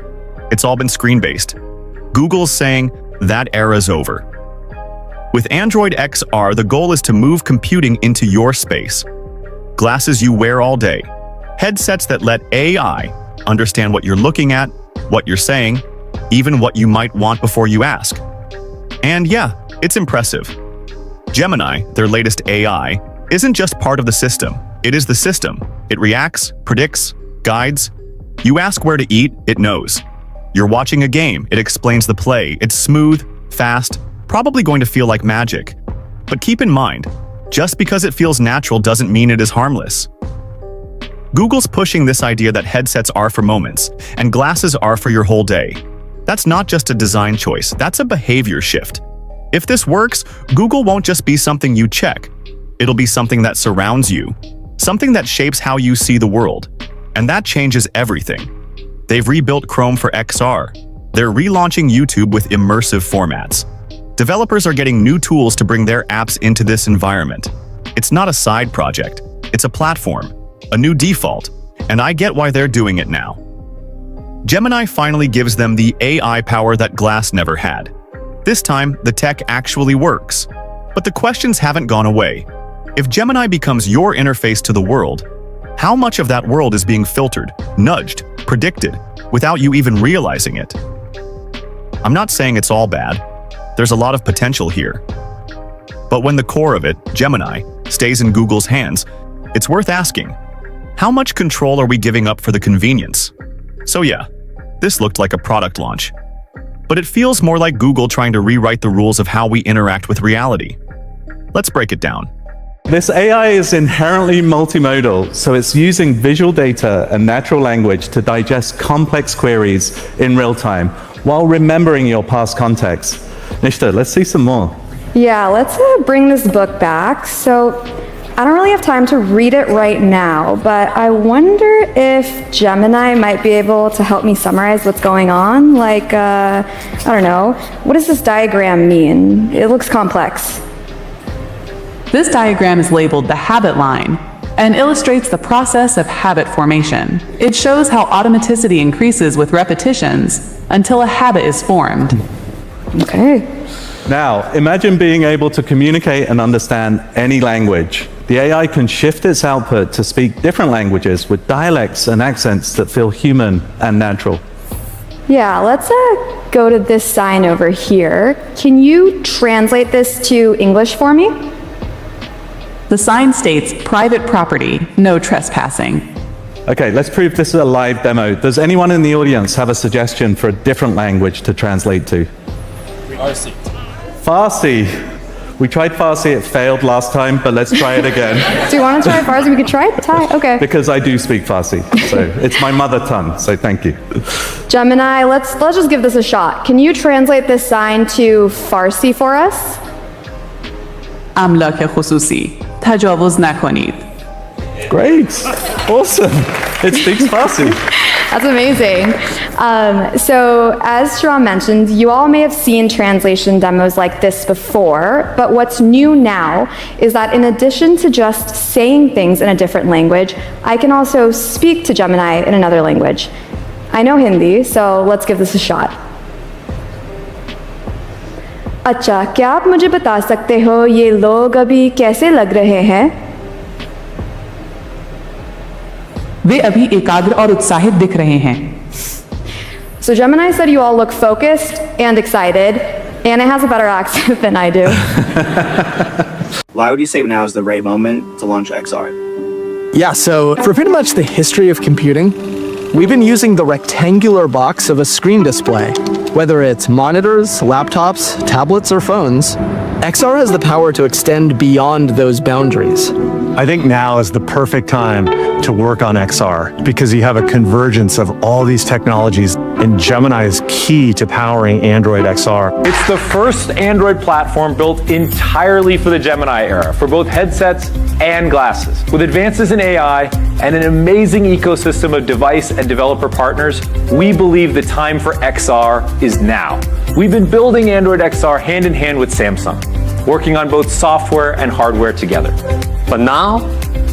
it's all been screen-based. Google's saying that era's over. With Android XR, the goal is to move computing into your space. Glasses you wear all day. Headsets that let AI understand what you're looking at, what you're saying, even what you might want before you ask. And yeah, it's impressive. Gemini, their latest AI, isn't just part of the system. It is the system. It reacts, predicts, guides. You ask where to eat, it knows. You're watching a game, it explains the play. It's smooth, fast, probably going to feel like magic. But keep in mind, just because it feels natural doesn't mean it is harmless. Google's pushing this idea that headsets are for moments, and glasses are for your whole day. That's not just a design choice, that's a behavior shift. If this works, Google won't just be something you check. It'll be something that surrounds you, something that shapes how you see the world. And that changes everything. They've rebuilt Chrome for XR. They're relaunching YouTube with immersive formats. Developers are getting new tools to bring their apps into this environment. It's not a side project, it's a platform, a new default, and I get why they're doing it now. Gemini finally gives them the AI power that Glass never had. This time, the tech actually works. But the questions haven't gone away. If Gemini becomes your interface to the world, how much of that world is being filtered, nudged, predicted, without you even realizing it? I'm not saying it's all bad. There's a lot of potential here. But when the core of it, Gemini, stays in Google's hands, it's worth asking, how much control are we giving up for the convenience? So yeah, this looked like a product launch. But it feels more like Google trying to rewrite the rules of how we interact with reality. Let's break it down. This AI is inherently multimodal, so it's using visual data and natural language to digest complex queries in real time, while remembering your past context. Nishta, let's see some more. Yeah, let's bring this book back. So I don't really have time to read it right now, but I wonder if Gemini might be able to help me summarize what's going on. Like, I don't know, what does this diagram mean? It looks complex. This diagram is labeled the habit line and illustrates the process of habit formation. It shows how automaticity increases with repetitions until a habit is formed. Okay. Now, imagine being able to communicate and understand any language. The AI can shift its output to speak different languages with dialects and accents that feel human and natural. Yeah, let's go to this sign over here. Can you translate this to English for me? The sign states private property, no trespassing. Okay, let's prove this is a live demo. Does anyone in the audience have a suggestion for a different language to translate to? Farsi. Farsi. We tried Farsi, it failed last time, but let's try it again. Do you want to try Farsi? We could try Thai. Okay. Because I do speak Farsi, so it's my mother tongue, so thank you. Gemini, let's just give this a shot. Can you translate this sign to Farsi for us? املاک خصوصی تجاوز نکنید. Great. Awesome. It speaks Farsi. That's amazing. So as Sharon mentioned, you all may have seen translation demos like this before, but what's new now is that in addition to just saying things in a different language, I can also speak to Gemini in another language. I know Hindi, so let's give this a shot. अच्छा, क्या आप मुझे बता सकते हो ये लोग अभी कैसे लग रहे हैं? वे अभी एकाग्र और उत्साहित दिख रहे हैं. So Gemini said you all look focused and excited, and it has a better accent than I do. Why would you say now is the right moment to launch XR? Yeah, so for pretty much the history of computing, we've been using the rectangular box of a screen display. Whether it's monitors, laptops, tablets, or phones, XR has the power to extend beyond those boundaries. I think now is the perfect time to work on XR because you have a convergence of all these technologies, and Gemini is key to powering Android XR. It's the first Android platform built entirely for the Gemini era, for both headsets and glasses. With advances in AI and an amazing ecosystem of device and developer partners, we believe the time for XR is now. We've been building Android XR hand in hand with Samsung, working on both software and hardware together. But now,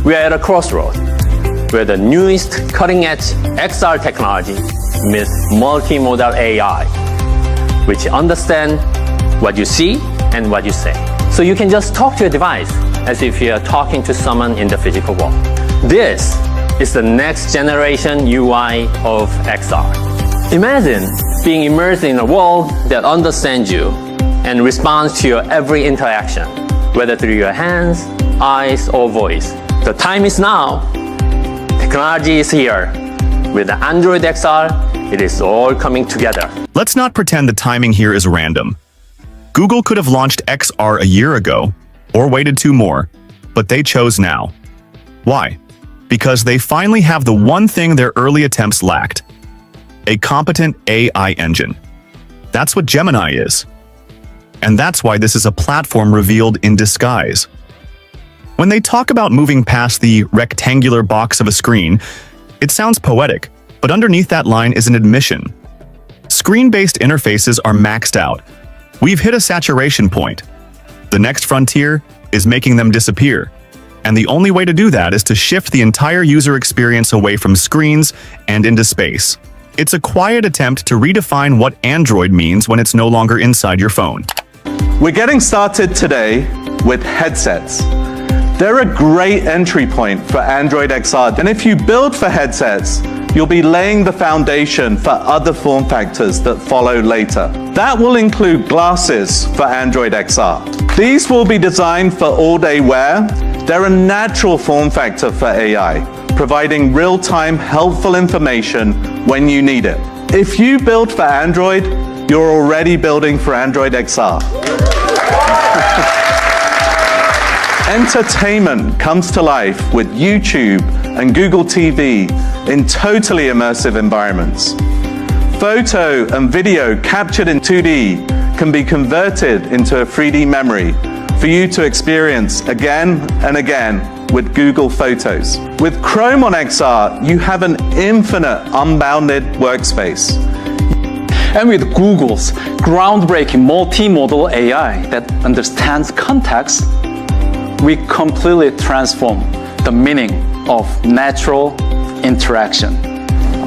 we are at a crossroad where the newest cutting-edge XR technology meets multimodal AI, which understand what you see and what you say. So you can just talk to your device as if you are talking to someone in the physical world. This is the next generation UI of XR. Imagine being immersed in a world that understands you and responds to your every interaction, whether through your hands, eyes, or voice. The time is now. Technology is here. With the Android XR, it is all coming together. Let's not pretend the timing here is random. Google could have launched XR a year ago, or waited 2 more, but they chose now. Why? Because they finally have the one thing their early attempts lacked: a competent AI engine. That's what Gemini is. And that's why this is a platform revealed in disguise. When they talk about moving past the rectangular box of a screen, it sounds poetic, but underneath that line is an admission. Screen-based interfaces are maxed out. We've hit a saturation point. The next frontier is making them disappear. And the only way to do that is to shift the entire user experience away from screens and into space. It's a quiet attempt to redefine what Android means when it's no longer inside your phone. We're getting started today with headsets. They're a great entry point for Android XR, and if you build for headsets, you'll be laying the foundation for other form factors that follow later. That will include glasses for Android XR. These will be designed for all-day wear. They're a natural form factor for AI, providing real-time helpful information when you need it. If you build for Android, you're already building for Android XR. Entertainment comes to life with YouTube and Google TV in totally immersive environments. Photo and video captured in 2D can be converted into a 3D memory for you to experience again and again with Google Photos. With Chrome on XR, you have an infinite, unbounded workspace. And with Google's groundbreaking multimodal AI that understands context, we completely transform the meaning of natural interaction.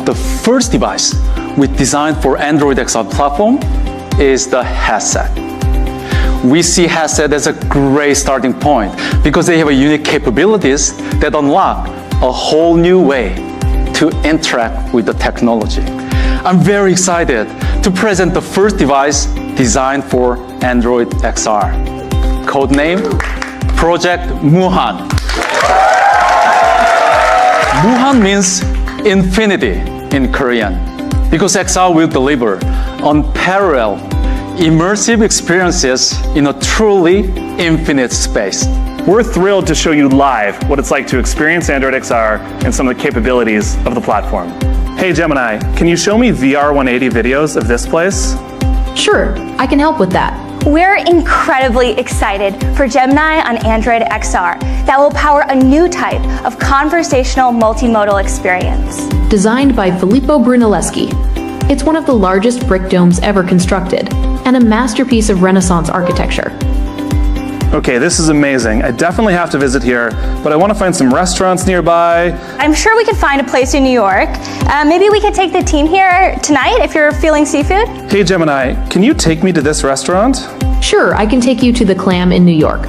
The first device we designed for Android XR platform is the headset. We see headset as a great starting point because they have unique capabilities that unlock a whole new way to interact with the technology. I'm very excited to present the first device designed for Android XR. Codename Project Muhan. Muhan means infinity in Korean because XR will deliver unparalleled immersive experiences in a truly infinite space. We're thrilled to show you live what it's like to experience Android XR and some of the capabilities of the platform. Hey Gemini, can you show me VR 180 videos of this place? Sure, I can help with that. We're incredibly excited for Gemini on Android XR that will power a new type of conversational multimodal experience. Designed by Filippo Brunelleschi. It's one of the largest brick domes ever constructed, and a masterpiece of Renaissance architecture. Okay, this is amazing. I definitely have to visit here, but I want to find some restaurants nearby. I'm sure we could find a place in New York. Maybe we could take the team here tonight if you're feeling seafood. Hey Gemini, can you take me to this restaurant? Sure, I can take you to the Clam in New York.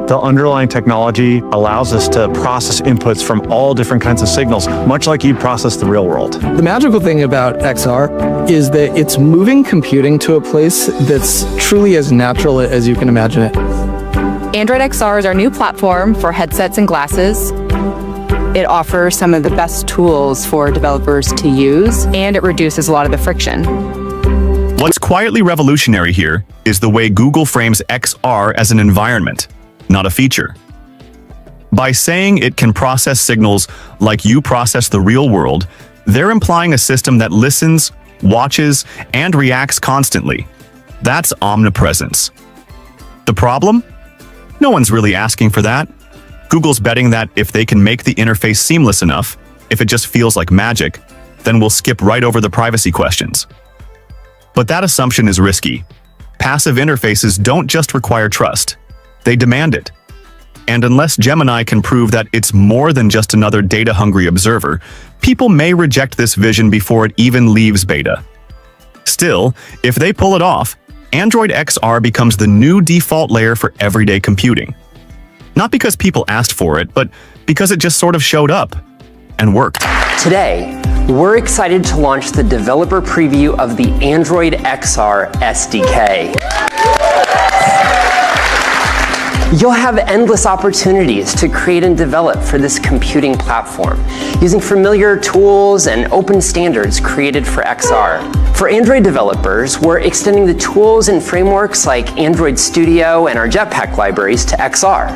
The underlying technology allows us to process inputs from all different kinds of signals, much like you process the real world. The magical thing about XR is that it's moving computing to a place that's truly as natural as you can imagine it. Android XR is our new platform for headsets and glasses. It offers some of the best tools for developers to use, and it reduces a lot of the friction. What's quietly revolutionary here is the way Google frames XR as an environment, not a feature. By saying it can process signals like you process the real world, they're implying a system that listens, watches, and reacts constantly. That's omnipresence. The problem? No one's really asking for that. Google's betting that if they can make the interface seamless enough, if it just feels like magic, then we'll skip right over the privacy questions. But that assumption is risky. Passive interfaces don't just require trust. They demand it. And unless Gemini can prove that it's more than just another data-hungry observer, people may reject this vision before it even leaves beta. Still, if they pull it off, Android XR becomes the new default layer for everyday computing. Not because people asked for it, but because it just sort of showed up and worked. Today, we're excited to launch the developer preview of the Android XR SDK. You'll have endless opportunities to create and develop for this computing platform, using familiar tools and open standards created for XR. For Android developers, we're extending the tools and frameworks like Android Studio and our Jetpack libraries to XR.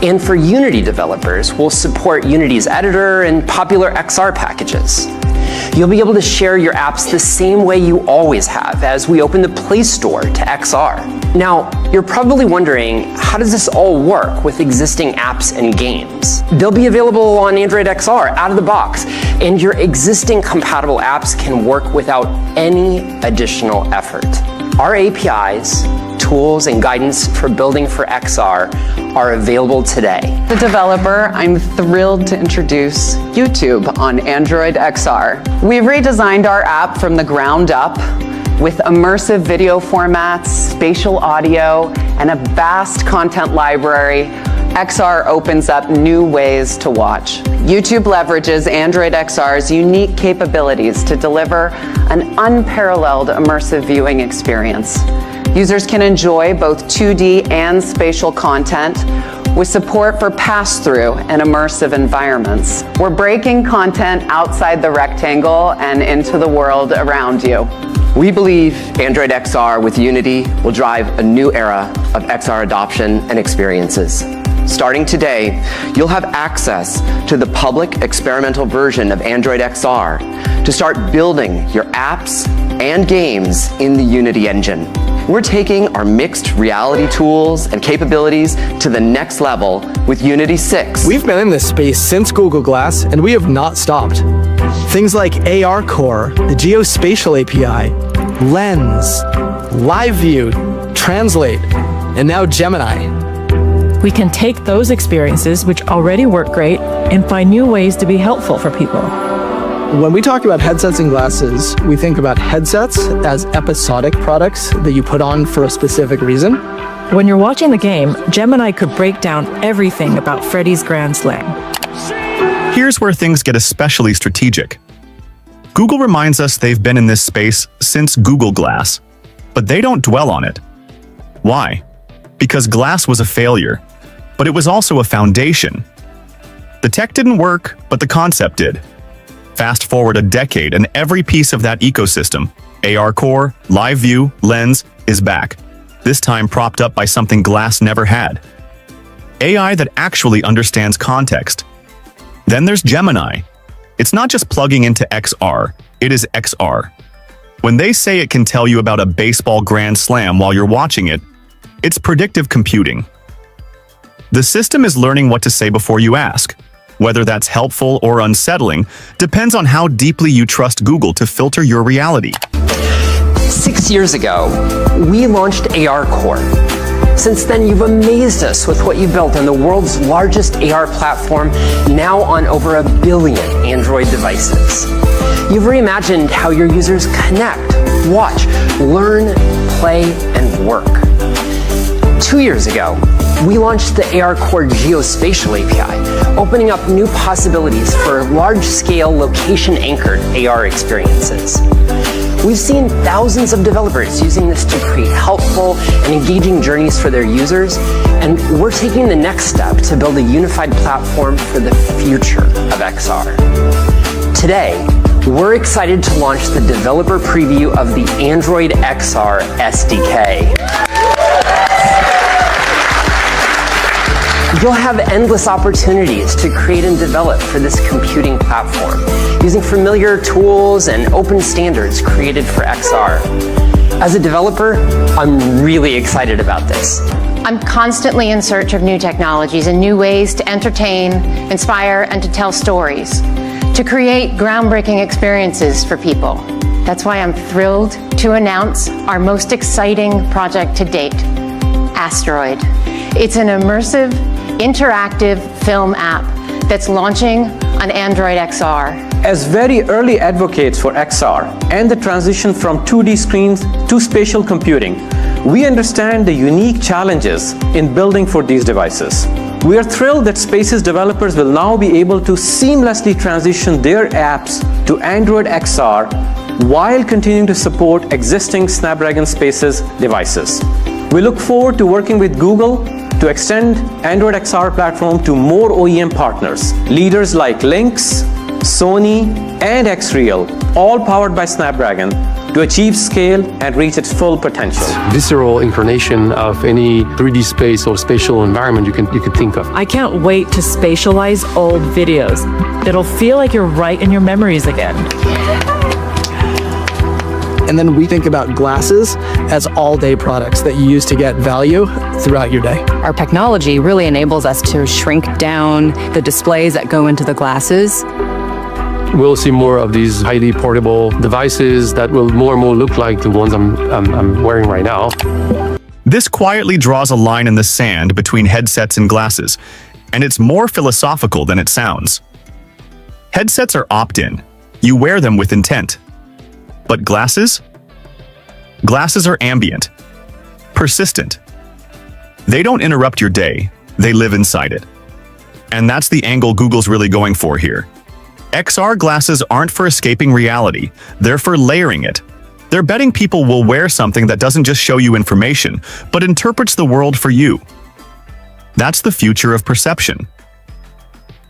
And for Unity developers, we'll support Unity's editor and popular XR packages. You'll be able to share your apps the same way you always have as we open the Play Store to XR. Now, you're probably wondering, how does this all work with existing apps and games? They'll be available on Android XR out of the box, and your existing compatible apps can work without any additional effort. Our APIs, tools, and guidance for building for XR are available today. As a developer, I'm thrilled to introduce YouTube on Android XR. We've redesigned our app from the ground up with immersive video formats, spatial audio, and a vast content library. XR opens up new ways to watch. YouTube leverages Android XR's unique capabilities to deliver an unparalleled immersive viewing experience. Users can enjoy both 2D and spatial content with support for pass-through and immersive environments. We're breaking content outside the rectangle and into the world around you. We believe Android XR with Unity will drive a new era of XR adoption and experiences. Starting today, you'll have access to the public experimental version of Android XR to start building your apps and games in the Unity engine. We're taking our mixed reality tools and capabilities to the next level with Unity 6. We've been in this space since Google Glass, and we have not stopped. Things like AR Core, the Geospatial API, Lens, Live View, Translate, and now Gemini. We can take those experiences, which already work great, and find new ways to be helpful for people. When we talk about headsets and glasses, we think about headsets as episodic products that you put on for a specific reason. When you're watching the game, Gemini could break down everything about Freddy's Grand Slam. Here's where things get especially strategic. Google reminds us they've been in this space since Google Glass, but they don't dwell on it. Why? Because Glass was a failure, but it was also a foundation. The tech didn't work, but the concept did. Fast forward a decade and every piece of that ecosystem, AR Core, Live View, Lens is back, this time propped up by something Glass never had. AI that actually understands context. Then there's Gemini. It's not just plugging into XR, it is XR. When they say it can tell you about a baseball grand slam while you're watching it, it's predictive computing. The system is learning what to say before you ask. Whether that's helpful or unsettling depends on how deeply you trust Google to filter your reality. 6 years ago, we launched AR Core. Since then, you've amazed us with what you built on the world's largest AR platform, now on over 1 billion Android devices. You've reimagined how your users connect, watch, learn, play, and work. 2 years ago, we launched the AR Core Geospatial API, opening up new possibilities for large-scale, location-anchored AR experiences. We've seen thousands of developers using this to create helpful and engaging journeys for their users, and we're taking the next step to build a unified platform for the future of XR. Today, we're excited to launch the developer preview of the Android XR SDK. You'll have endless opportunities to create and develop for this computing platform, using familiar tools and open standards created for XR. As a developer, I'm really excited about this. I'm constantly in search of new technologies and new ways to entertain, inspire, and to tell stories, to create groundbreaking experiences for people. That's why I'm thrilled to announce our most exciting project to date, Asteroid. It's an immersive, interactive film app that's launching on Android XR. As very early advocates for XR and the transition from 2D screens to spatial computing, we understand the unique challenges in building for these devices. We are thrilled that Spaces developers will now be able to seamlessly transition their apps to Android XR while continuing to support existing Snapdragon Spaces devices. We look forward to working with Google to extend Android XR platform to more OEM partners, leaders like Lynx, Sony, and XReal, all powered by Snapdragon, to achieve scale and reach its full potential. Visceral incarnation of any 3D space or spatial environment you could think of. I can't wait to spatialize old videos. It'll feel like you're right in your memories again. And then we think about glasses as all-day products that you use to get value throughout your day. Our technology really enables us to shrink down the displays that go into the glasses. We'll see more of these highly portable devices that will more and more look like the ones I'm wearing right now. This quietly draws a line in the sand between headsets and glasses, and it's more philosophical than it sounds. Headsets are opt-in. You wear them with intent. But glasses? Glasses are ambient, persistent. They don't interrupt your day, they live inside it. And that's the angle Google's really going for here. XR glasses aren't for escaping reality, they're for layering it. They're betting people will wear something that doesn't just show you information, but interprets the world for you. That's the future of perception.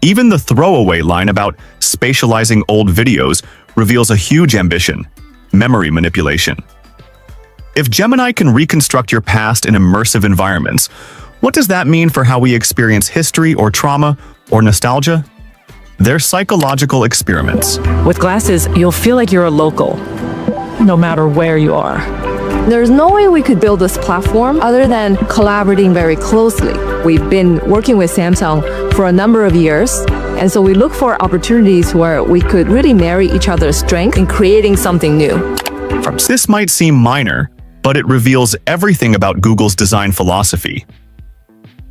Even the throwaway line about spatializing old videos reveals a huge ambition: memory manipulation. If Gemini can reconstruct your past in immersive environments, what does that mean for how we experience history or trauma or nostalgia? They're psychological experiments. With glasses, you'll feel like you're a local, no matter where you are. There's no way we could build this platform other than collaborating very closely. We've been working with Samsung for a number of years, and so we look for opportunities where we could really marry each other's strength in creating something new. This might seem minor, but it reveals everything about Google's design philosophy.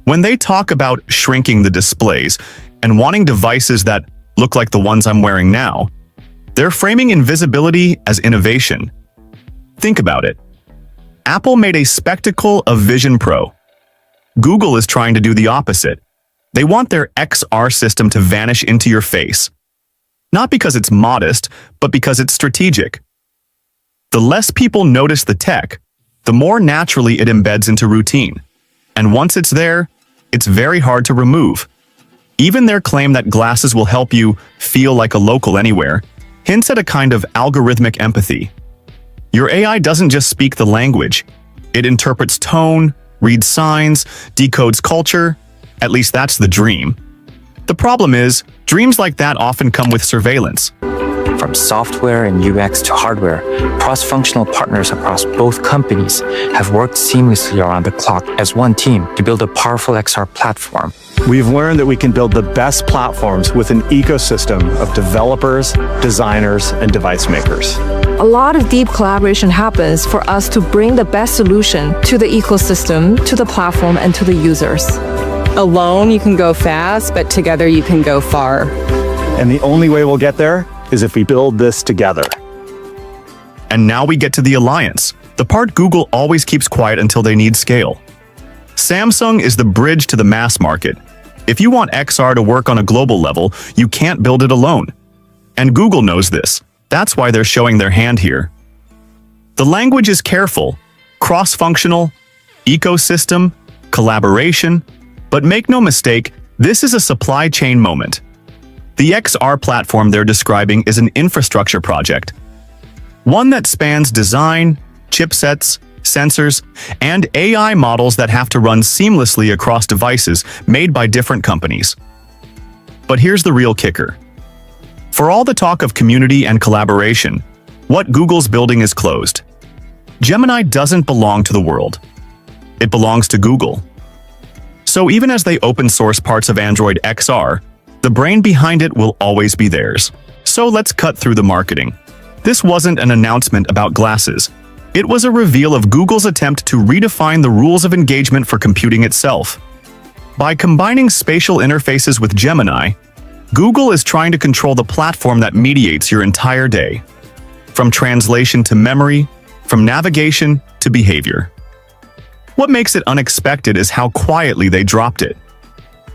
When they talk about shrinking the displays and wanting devices that look like the ones I'm wearing now, they're framing invisibility as innovation. Think about it. Apple made a spectacle of Vision Pro. Google is trying to do the opposite. They want their XR system to vanish into your face. Not because it's modest, but because it's strategic. The less people notice the tech, the more naturally it embeds into routine. And once it's there, it's very hard to remove. Even their claim that glasses will help you feel like a local anywhere hints at a kind of algorithmic empathy. Your AI doesn't just speak the language. It interprets tone, reads signs, decodes culture. At least that's the dream. The problem is, dreams like that often come with surveillance. From software and UX to hardware, cross-functional partners across both companies have worked seamlessly around the clock as one team to build a powerful XR platform. We've learned that we can build the best platforms with an ecosystem of developers, designers, and device makers. A lot of deep collaboration happens for us to bring the best solution to the ecosystem, to the platform, and to the users. Alone, you can go fast, but together you can go far. And the only way we'll get there is if we build this together. And now we get to the alliance, the part Google always keeps quiet until they need scale. Samsung is the bridge to the mass market. If you want XR to work on a global level, you can't build it alone. And Google knows this. That's why they're showing their hand here. The language is careful, cross-functional, ecosystem, collaboration, but make no mistake, this is a supply chain moment. The XR platform they're describing is an infrastructure project, one that spans design, chipsets, sensors, and AI models that have to run seamlessly across devices made by different companies. But here's the real kicker. For all the talk of community and collaboration, what Google's building is closed. Gemini doesn't belong to the world. It belongs to Google. So even as they open source parts of Android XR, the brain behind it will always be theirs. So let's cut through the marketing. This wasn't an announcement about glasses. It was a reveal of Google's attempt to redefine the rules of engagement for computing itself. By combining spatial interfaces with Gemini, Google is trying to control the platform that mediates your entire day. From translation to memory, from navigation to behavior. What makes it unexpected is how quietly they dropped it.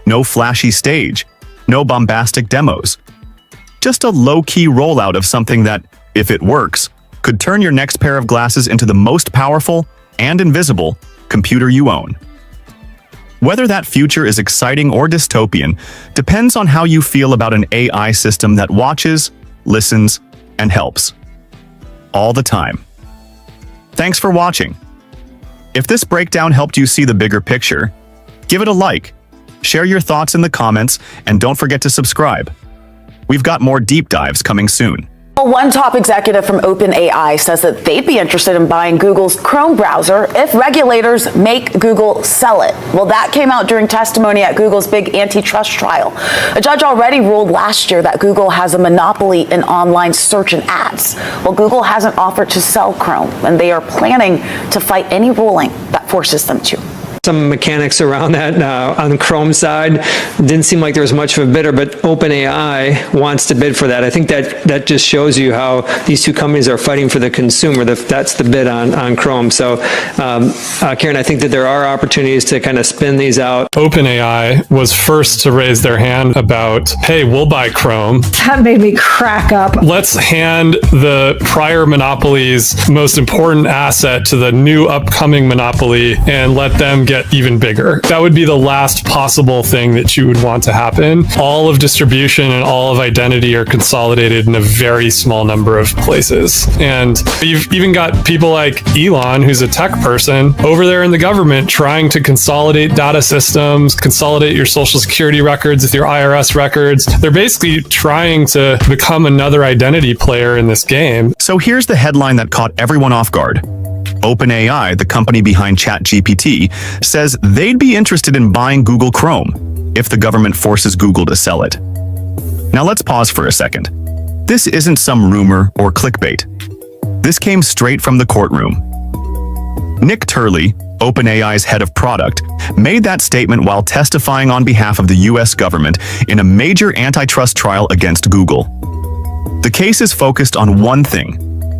No flashy stage, no bombastic demos. Just a low-key rollout of something that, if it works, could turn your next pair of glasses into the most powerful and invisible computer you own. Whether that future is exciting or dystopian depends on how you feel about an AI system that watches, listens, and helps. All the time. Thanks for watching. If this breakdown helped you see the bigger picture, give it a like, share your thoughts in the comments, and don't forget to subscribe. We've got more deep dives coming soon. One top executive from OpenAI says that they'd be interested in buying Google's Chrome browser if regulators make Google sell it. Well, that came out during testimony at Google's big antitrust trial. A judge already ruled last year that Google has a monopoly in online search and ads. Well, Google hasn't offered to sell Chrome, and they are planning to fight any ruling that forces them to. Some mechanics around that on the Chrome side. Didn't seem like there was much of a bidder, but OpenAI wants to bid for that. I think that just shows you how these two companies are fighting for the consumer. That's the bid on Chrome. So, Karen, I think that there are opportunities to kind of spin these out. OpenAI was first to raise their hand about, hey, we'll buy Chrome. That made me crack up. Let's hand the prior monopoly's most important asset to the new upcoming monopoly and let them get even bigger. That would be the last possible thing that you would want to happen. All of distribution and all of identity are consolidated in a very small number of places. And you've even got people like Elon, who's a tech person, over there in the government trying to consolidate data systems, consolidate your social security records with your IRS records. They're basically trying to become another identity player in this game. So here's the headline that caught everyone off guard. OpenAI, the company behind ChatGPT, says they'd be interested in buying Google Chrome if the government forces Google to sell it. Now let's pause for a second. This isn't some rumor or clickbait. This came straight from the courtroom. Nick Turley, OpenAI's head of product, made that statement while testifying on behalf of the US government in a major antitrust trial against Google. The case is focused on one thing: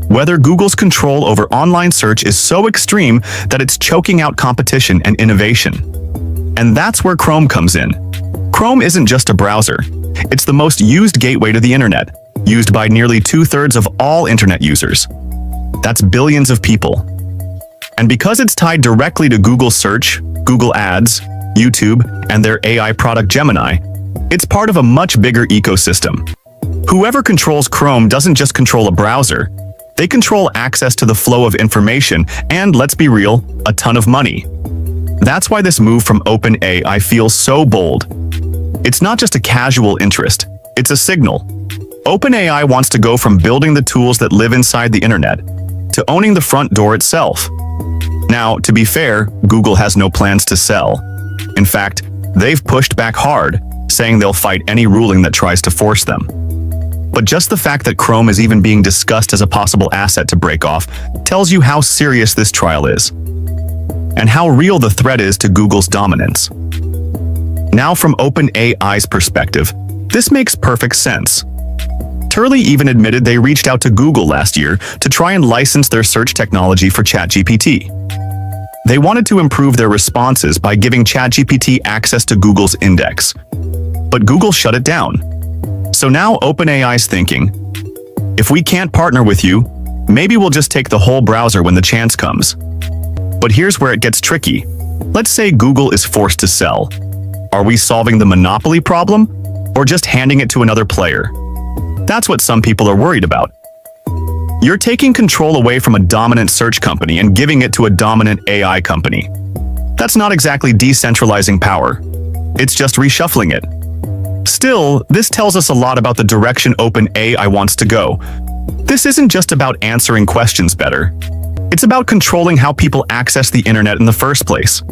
whether Google's control over online search is so extreme that it's choking out competition and innovation. And that's where Chrome comes in. Chrome isn't just a browser. It's the most used gateway to the internet, used by nearly 2/3 of all internet users. That's billions of people. And because it's tied directly to Google Search, Google Ads, YouTube, and their AI product Gemini, it's part of a much bigger ecosystem. Whoever controls Chrome doesn't just control a browser, They control access to the flow of information and, let's be real, a ton of money. That's why this move from OpenAI feels so bold. It's not just a casual interest, it's a signal. OpenAI wants to go from building the tools that live inside the internet to owning the front door itself. Now, to be fair, Google has no plans to sell. In fact, they've pushed back hard, saying they'll fight any ruling that tries to force them. But just the fact that Chrome is even being discussed as a possible asset to break off tells you how serious this trial is, and how real the threat is to Google's dominance. Now, from OpenAI's perspective, this makes perfect sense. Turley even admitted they reached out to Google last year to try and license their search technology for ChatGPT. They wanted to improve their responses by giving ChatGPT access to Google's index. But Google shut it down. So now OpenAI's thinking, if we can't partner with you, maybe we'll just take the whole browser when the chance comes. But here's where it gets tricky. Let's say Google is forced to sell. Are we solving the monopoly problem, or just handing it to another player? That's what some people are worried about. You're taking control away from a dominant search company and giving it to a dominant AI company. That's not exactly decentralizing power. It's just reshuffling it. Still, this tells us a lot about the direction OpenAI wants to go. This isn't just about answering questions better. It's about controlling how people access the internet in the first place.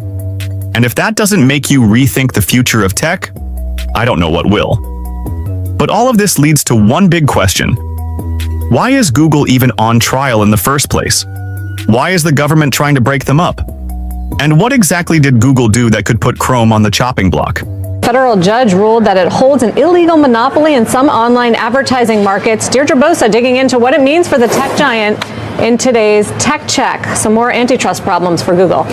And if that doesn't make you rethink the future of tech, I don't know what will. But all of this leads to one big question. Why is Google even on trial in the first place? Why is the government trying to break them up? And what exactly did Google do that could put Chrome on the chopping block? Federal judge ruled that it holds an illegal monopoly in some online advertising markets. Deirdre Bosa digging into what it means for the tech giant in today's Tech Check. Some more antitrust problems for Google.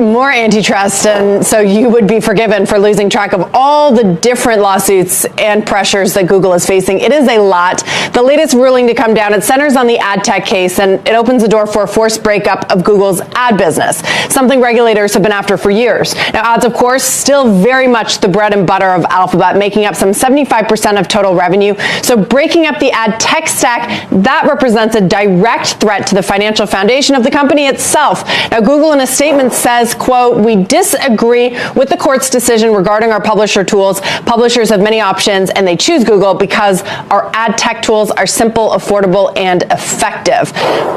More antitrust, and so you would be forgiven for losing track of all the different lawsuits and pressures that Google is facing. It is a lot. The latest ruling to come down, it centers on the ad tech case, and it opens the door for a forced breakup of Google's ad business, something regulators have been after for years. Now, ads, of course, still very much the bread and butter of Alphabet, making up some 75% of total revenue. So breaking up the ad tech stack, that represents a direct threat to the financial foundation of the company itself. Now, Google in a statement says, quote, "We disagree with the court's decision regarding our publisher tools. Publishers have many options and they choose Google because our ad tech tools are simple, affordable, and effective."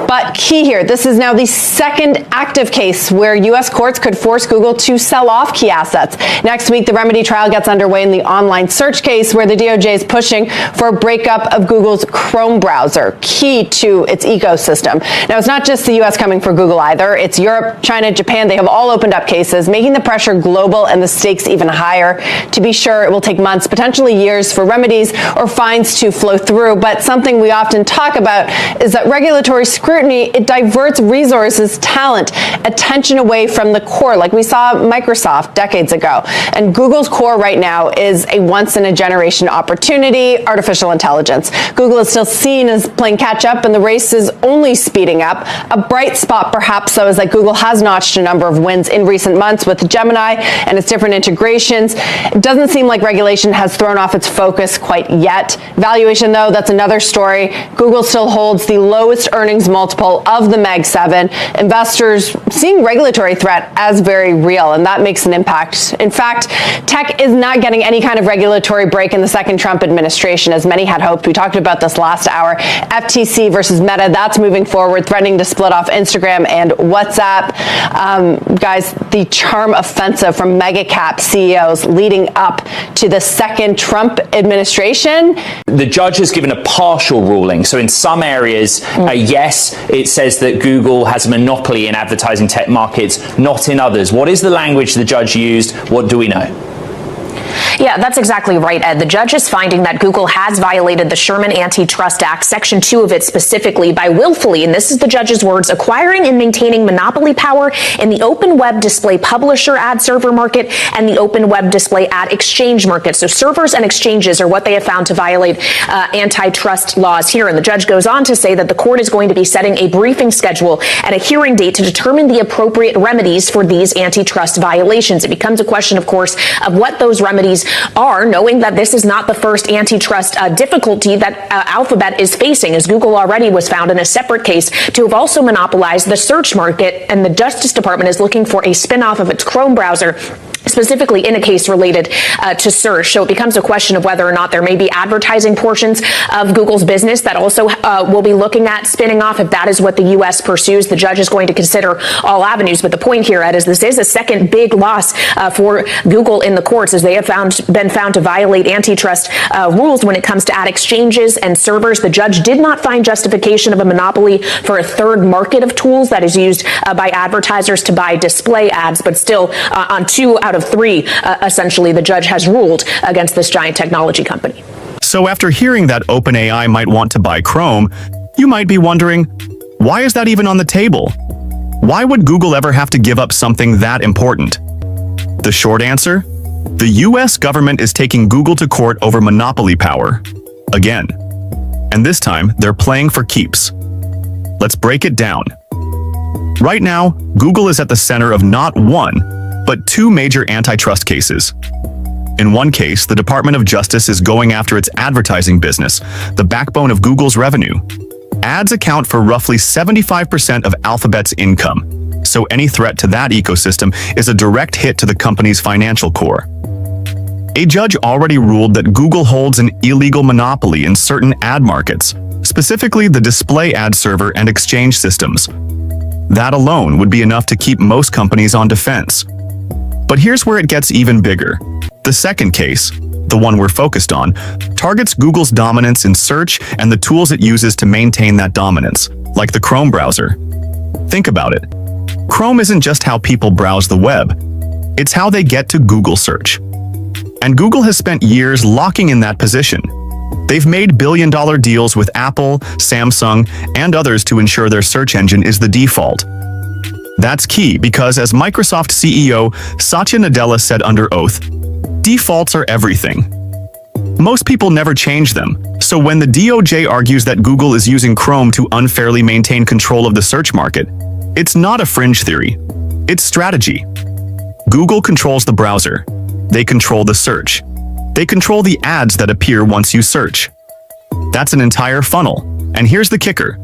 But key here, this is now the second active case where U.S. courts could force Google to sell off key assets. Next week, the remedy trial gets underway in the online search case where the DOJ is pushing for a breakup of Google's Chrome browser, key to its ecosystem. Now, it's not just the U.S. coming for Google either. It's Europe, China, Japan. They have all opened up cases, making the pressure global and the stakes even higher. To be sure, it will take months, potentially years, for remedies or fines to flow through. But something we often talk about is that regulatory scrutiny, it diverts resources, talent, attention away from the core, like we saw Microsoft decades ago. And Google's core right now is a once-in-a-generation opportunity, artificial intelligence. Google is still seen as playing catch-up, and the race is only speeding up. A bright spot, perhaps, though, is that Google has notched a number of wins in recent months with Gemini and its different integrations. It doesn't seem like regulation has thrown off its focus quite yet. Valuation, though, that's another story. Google still holds the lowest earnings multiple of the Mag 7. Investors seeing regulatory threat as very real, and that makes an impact. In fact, tech is not getting any kind of regulatory break in the second Trump administration, as many had hoped. We talked about this last hour. FTC versus Meta, that's moving forward, threatening to split off Instagram and WhatsApp. Guys, the charm offensive from mega cap CEOs leading up to the second Trump administration. The judge has given a partial ruling. So in some areas, yes, it says that Google has a monopoly in advertising tech markets, not in others. What is the language the judge used? What do we know? Yeah, that's exactly right, Ed. The judge is finding that Google has violated the Sherman Antitrust Act, Section 2 of it specifically, by willfully, and this is the judge's words, acquiring and maintaining monopoly power in the open web display publisher ad server market and the open web display ad exchange market. So servers and exchanges are what they have found to violate antitrust laws here. And the judge goes on to say that the court is going to be setting a briefing schedule and a hearing date to determine the appropriate remedies for these antitrust violations. It becomes a question, of course, of what those remedies are, knowing that this is not the first antitrust difficulty that Alphabet is facing, as Google already was found in a separate case to have also monopolized the search market, and the Justice Department is looking for a spin-off of its Chrome browser, specifically in a case related to search. So it becomes a question of whether or not there may be advertising portions of Google's business that also will be looking at spinning off. If that is what the U.S. pursues, the judge is going to consider all avenues. But the point here, Ed, is this is a second big loss for Google in the courts, as they have been found to violate antitrust rules when it comes to ad exchanges and servers. The judge did not find justification of a monopoly for a third market of tools that is used by advertisers to buy display ads, but still on 2 out of 3, essentially, the judge has ruled against this giant technology company. So after hearing that OpenAI might want to buy Chrome, you might be wondering, why is that even on the table? Why would Google ever have to give up something that important? The short answer? The US government is taking Google to court over monopoly power. Again. And this time, they're playing for keeps. Let's break it down. Right now, Google is at the center of not one, but 2 major antitrust cases. In one case, the Department of Justice is going after its advertising business, the backbone of Google's revenue. Ads account for roughly 75% of Alphabet's income, so any threat to that ecosystem is a direct hit to the company's financial core. A judge already ruled that Google holds an illegal monopoly in certain ad markets, specifically the display ad server and exchange systems. That alone would be enough to keep most companies on defense. But here's where it gets even bigger. The second case, the one we're focused on, targets Google's dominance in search and the tools it uses to maintain that dominance, like the Chrome browser. Think about it. Chrome isn't just how people browse the web, it's how they get to Google search. And Google has spent years locking in that position. They've made billion-dollar deals with Apple, Samsung, and others to ensure their search engine is the default. That's key because, as Microsoft CEO Satya Nadella said under oath, defaults are everything. Most people never change them, so when the DOJ argues that Google is using Chrome to unfairly maintain control of the search market, it's not a fringe theory. It's strategy. Google controls the browser. They control the search. They control the ads that appear once you search. That's an entire funnel. And here's the kicker.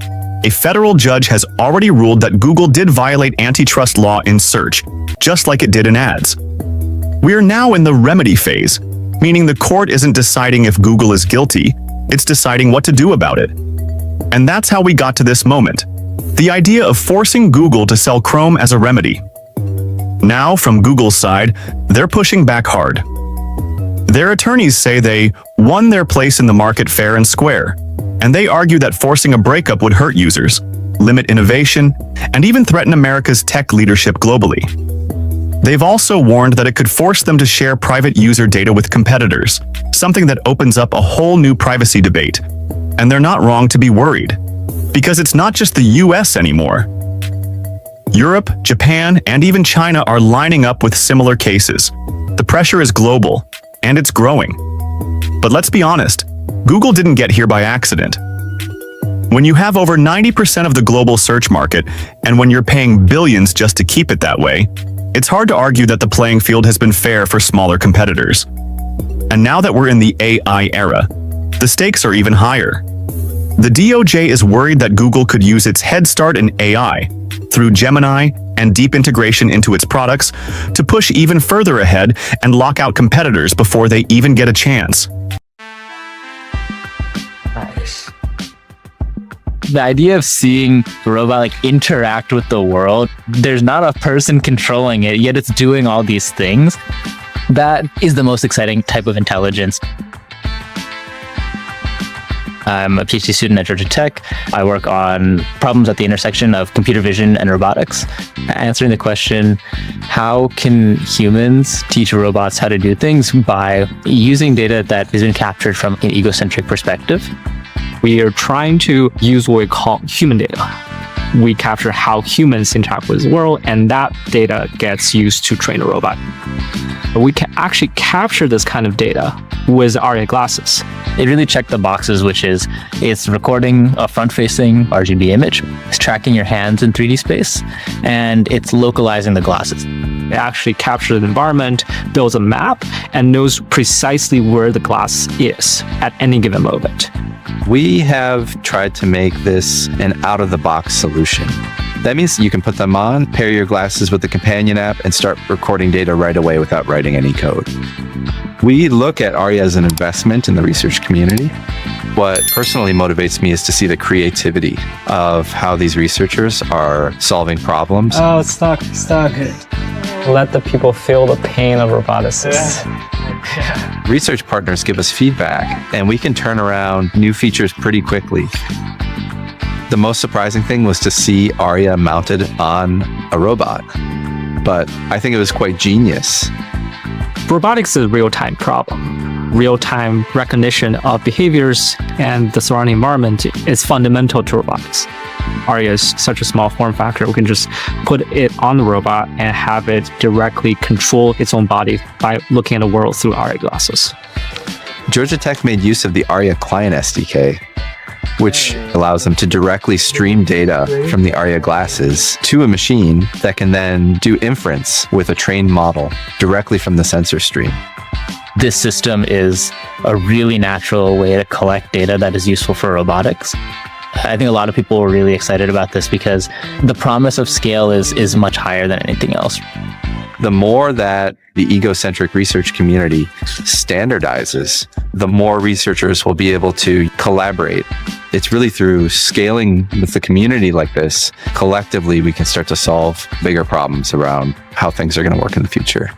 A federal judge has already ruled that Google did violate antitrust law in search, just like it did in ads. We are now in the remedy phase, meaning the court isn't deciding if Google is guilty, it's deciding what to do about it. And that's how we got to this moment. The idea of forcing Google to sell Chrome as a remedy. Now, from Google's side, they're pushing back hard. Their attorneys say they won their place in the market fair and square, and they argue that forcing a breakup would hurt users, limit innovation, and even threaten America's tech leadership globally. They've also warned that it could force them to share private user data with competitors, something that opens up a whole new privacy debate. And they're not wrong to be worried, because it's not just the US anymore. Europe, Japan, and even China are lining up with similar cases. The pressure is global, and it's growing. But let's be honest, Google didn't get here by accident. When you have over 90% of the global search market, and when you're paying billions just to keep it that way, it's hard to argue that the playing field has been fair for smaller competitors. And now that we're in the AI era, the stakes are even higher. The DOJ is worried that Google could use its head start in AI, through Gemini and deep integration into its products, to push even further ahead and lock out competitors before they even get a chance. Nice. The idea of seeing a robot interact with the world, there's not a person controlling it, yet it's doing all these things. That is the most exciting type of intelligence. I'm a PhD student at Georgia Tech. I work on problems at the intersection of computer vision and robotics, answering the question, how can humans teach robots how to do things by using data that has been captured from an egocentric perspective? We are trying to use what we call human data we capture how humans interact with the world, and that data gets used to train a robot. We can actually capture this kind of data with ARIA glasses. It really checked the boxes, which is it's recording a front-facing RGB image, it's tracking your hands in 3D space, and it's localizing the glasses. It actually captures the environment, builds a map, and knows precisely where the glass is at any given moment. We have tried to make this an out-of-the-box solution. That means you can put them on, pair your glasses with the companion app, and start recording data right away without writing any code. We look at ARIA as an investment in the research community. What personally motivates me is to see the creativity of how these researchers are solving problems. Oh, stuck. Let the people feel the pain of roboticists. Research partners give us feedback, and we can turn around new features pretty quickly. The most surprising thing was to see ARIA mounted on a robot, but I think it was quite genius. Robotics is a real-time problem. Real-time recognition of behaviors and the surrounding environment is fundamental to robotics. ARIA is such a small form factor, we can just put it on the robot and have it directly control its own body by looking at the world through ARIA glasses. Georgia Tech made use of the ARIA Client SDK, which allows them to directly stream data from the ARIA glasses to a machine that can then do inference with a trained model directly from the sensor stream. This system is a really natural way to collect data that is useful for robotics. I think a lot of people were really excited about this because the promise of scale is much higher than anything else. The more that the egocentric research community standardizes, the more researchers will be able to collaborate. It's really through scaling with the community like this, collectively we can start to solve bigger problems around how things are going to work in the future.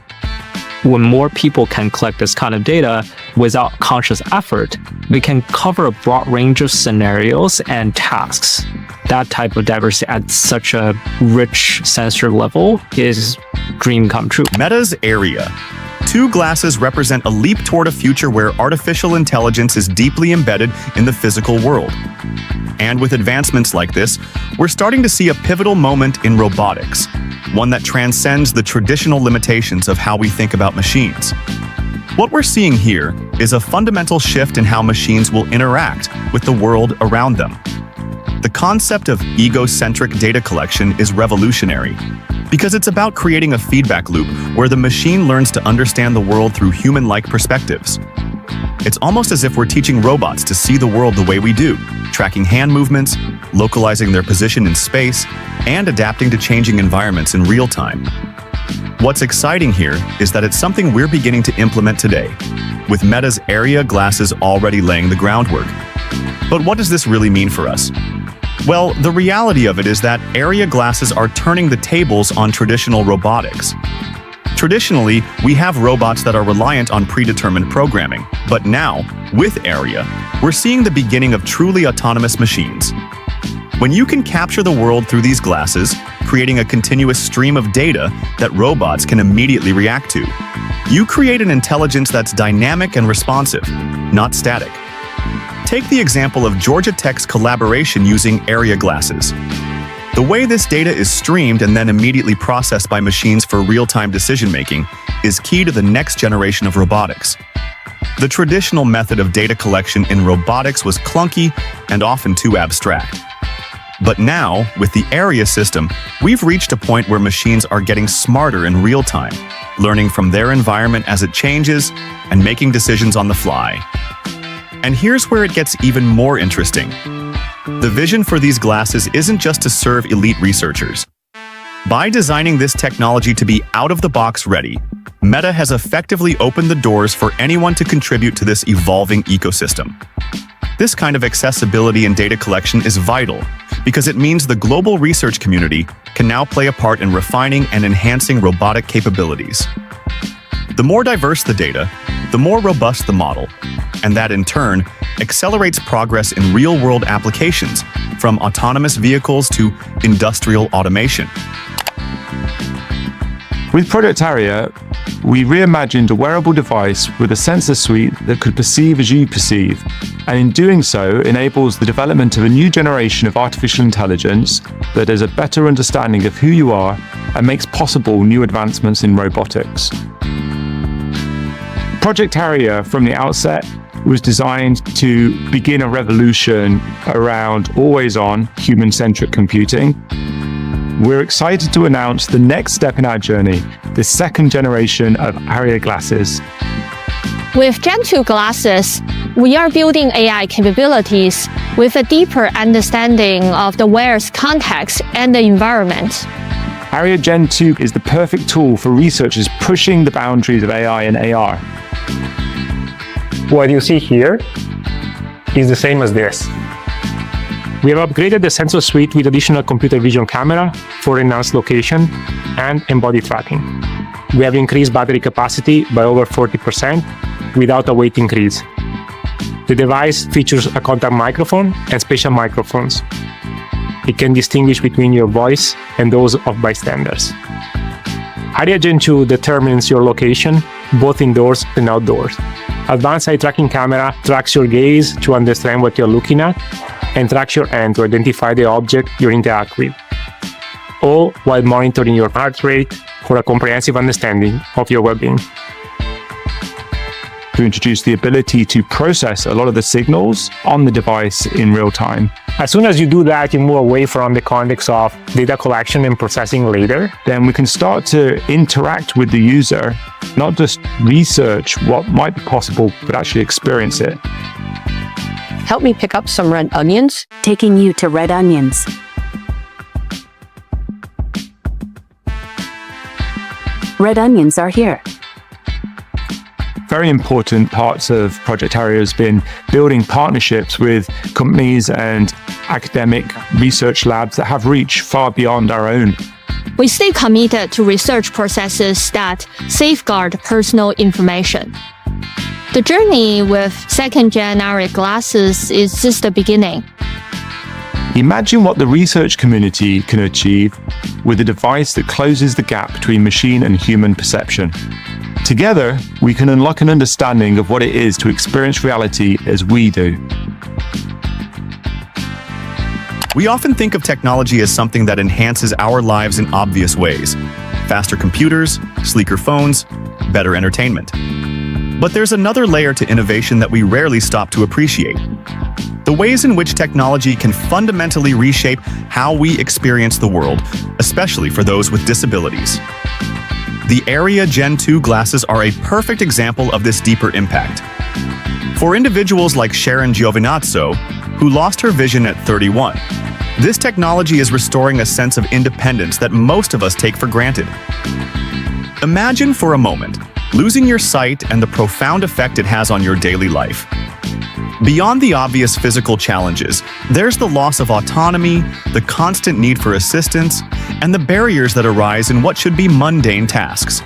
When more people can collect this kind of data without conscious effort, we can cover a broad range of scenarios and tasks. That type of diversity at such a rich sensor level is dream come true. Meta's ARIA. Two glasses represent a leap toward a future where artificial intelligence is deeply embedded in the physical world. And with advancements like this, we're starting to see a pivotal moment in robotics, one that transcends the traditional limitations of how we think about machines. What we're seeing here is a fundamental shift in how machines will interact with the world around them. The concept of egocentric data collection is revolutionary because it's about creating a feedback loop where the machine learns to understand the world through human-like perspectives. It's almost as if we're teaching robots to see the world the way we do, tracking hand movements, localizing their position in space, and adapting to changing environments in real time. What's exciting here is that it's something we're beginning to implement today, with Meta's ARIA glasses already laying the groundwork. But what does this really mean for us? Well, the reality of it is that ARIA glasses are turning the tables on traditional robotics. Traditionally, we have robots that are reliant on predetermined programming, but now, with ARIA, we're seeing the beginning of truly autonomous machines. When you can capture the world through these glasses, creating a continuous stream of data that robots can immediately react to, you create an intelligence that's dynamic and responsive, not static. Take the example of Georgia Tech's collaboration using ARIA glasses. The way this data is streamed and then immediately processed by machines for real-time decision-making is key to the next generation of robotics. The traditional method of data collection in robotics was clunky and often too abstract. But now, with the ARIA system, we've reached a point where machines are getting smarter in real time, learning from their environment as it changes and making decisions on the fly. And here's where it gets even more interesting. The vision for these glasses isn't just to serve elite researchers. By designing this technology to be out-of-the-box ready, Meta has effectively opened the doors for anyone to contribute to this evolving ecosystem. This kind of accessibility in data collection is vital because it means the global research community can now play a part in refining and enhancing robotic capabilities. The more diverse the data, the more robust the model, and that in turn accelerates progress in real-world applications, from autonomous vehicles to industrial automation. With Project ARIA, we reimagined a wearable device with a sensor suite that could perceive as you perceive, and in doing so enables the development of a new generation of artificial intelligence that has a better understanding of who you are and makes possible new advancements in robotics. Project Harrier, from the outset, was designed to begin a revolution around always-on, human-centric computing. We're excited to announce the next step in our journey, the second generation of Harrier glasses. With Gen 2 glasses, we are building AI capabilities with a deeper understanding of the wearer's context and the environment. Harrier Gen 2 is the perfect tool for researchers pushing the boundaries of AI and AR. What you see here is the same as this. We have upgraded the sensor suite with additional computer vision camera for enhanced location and embodied tracking. We have increased battery capacity by over 40% without a weight increase. The device features a contact microphone and spatial microphones. It can distinguish between your voice and those of bystanders. Harrier Gen 2 determines your location, both indoors and outdoors. Advanced eye tracking camera tracks your gaze to understand what you're looking at and tracks your hand to identify the object you interact with, all while monitoring your heart rate for a comprehensive understanding of your well-being. To introduce the ability to process a lot of the signals on the device in real time. As soon as you do that, you move away from the context of data collection and processing later. Then we can start to interact with the user, not just research what might be possible, but actually experience it. Help me pick up some red onions. Taking you to red onions. Red onions are here. Very important parts of Project Harrier has been building partnerships with companies and academic research labs that have reach far beyond our own. We stay committed to research processes that safeguard personal information. The journey with second-gen Harrier glasses is just the beginning. Imagine what the research community can achieve with a device that closes the gap between machine and human perception. Together, we can unlock an understanding of what it is to experience reality as we do. We often think of technology as something that enhances our lives in obvious ways. Faster computers, sleeker phones, better entertainment. But there's another layer to innovation that we rarely stop to appreciate. The ways in which technology can fundamentally reshape how we experience the world, especially for those with disabilities. The Harrier Gen 2 glasses are a perfect example of this deeper impact. For individuals like Sharon Giovinazzo, who lost her vision at 31, this technology is restoring a sense of independence that most of us take for granted. Imagine for a moment losing your sight and the profound effect it has on your daily life. Beyond the obvious physical challenges, there's the loss of autonomy, the constant need for assistance, and the barriers that arise in what should be mundane tasks.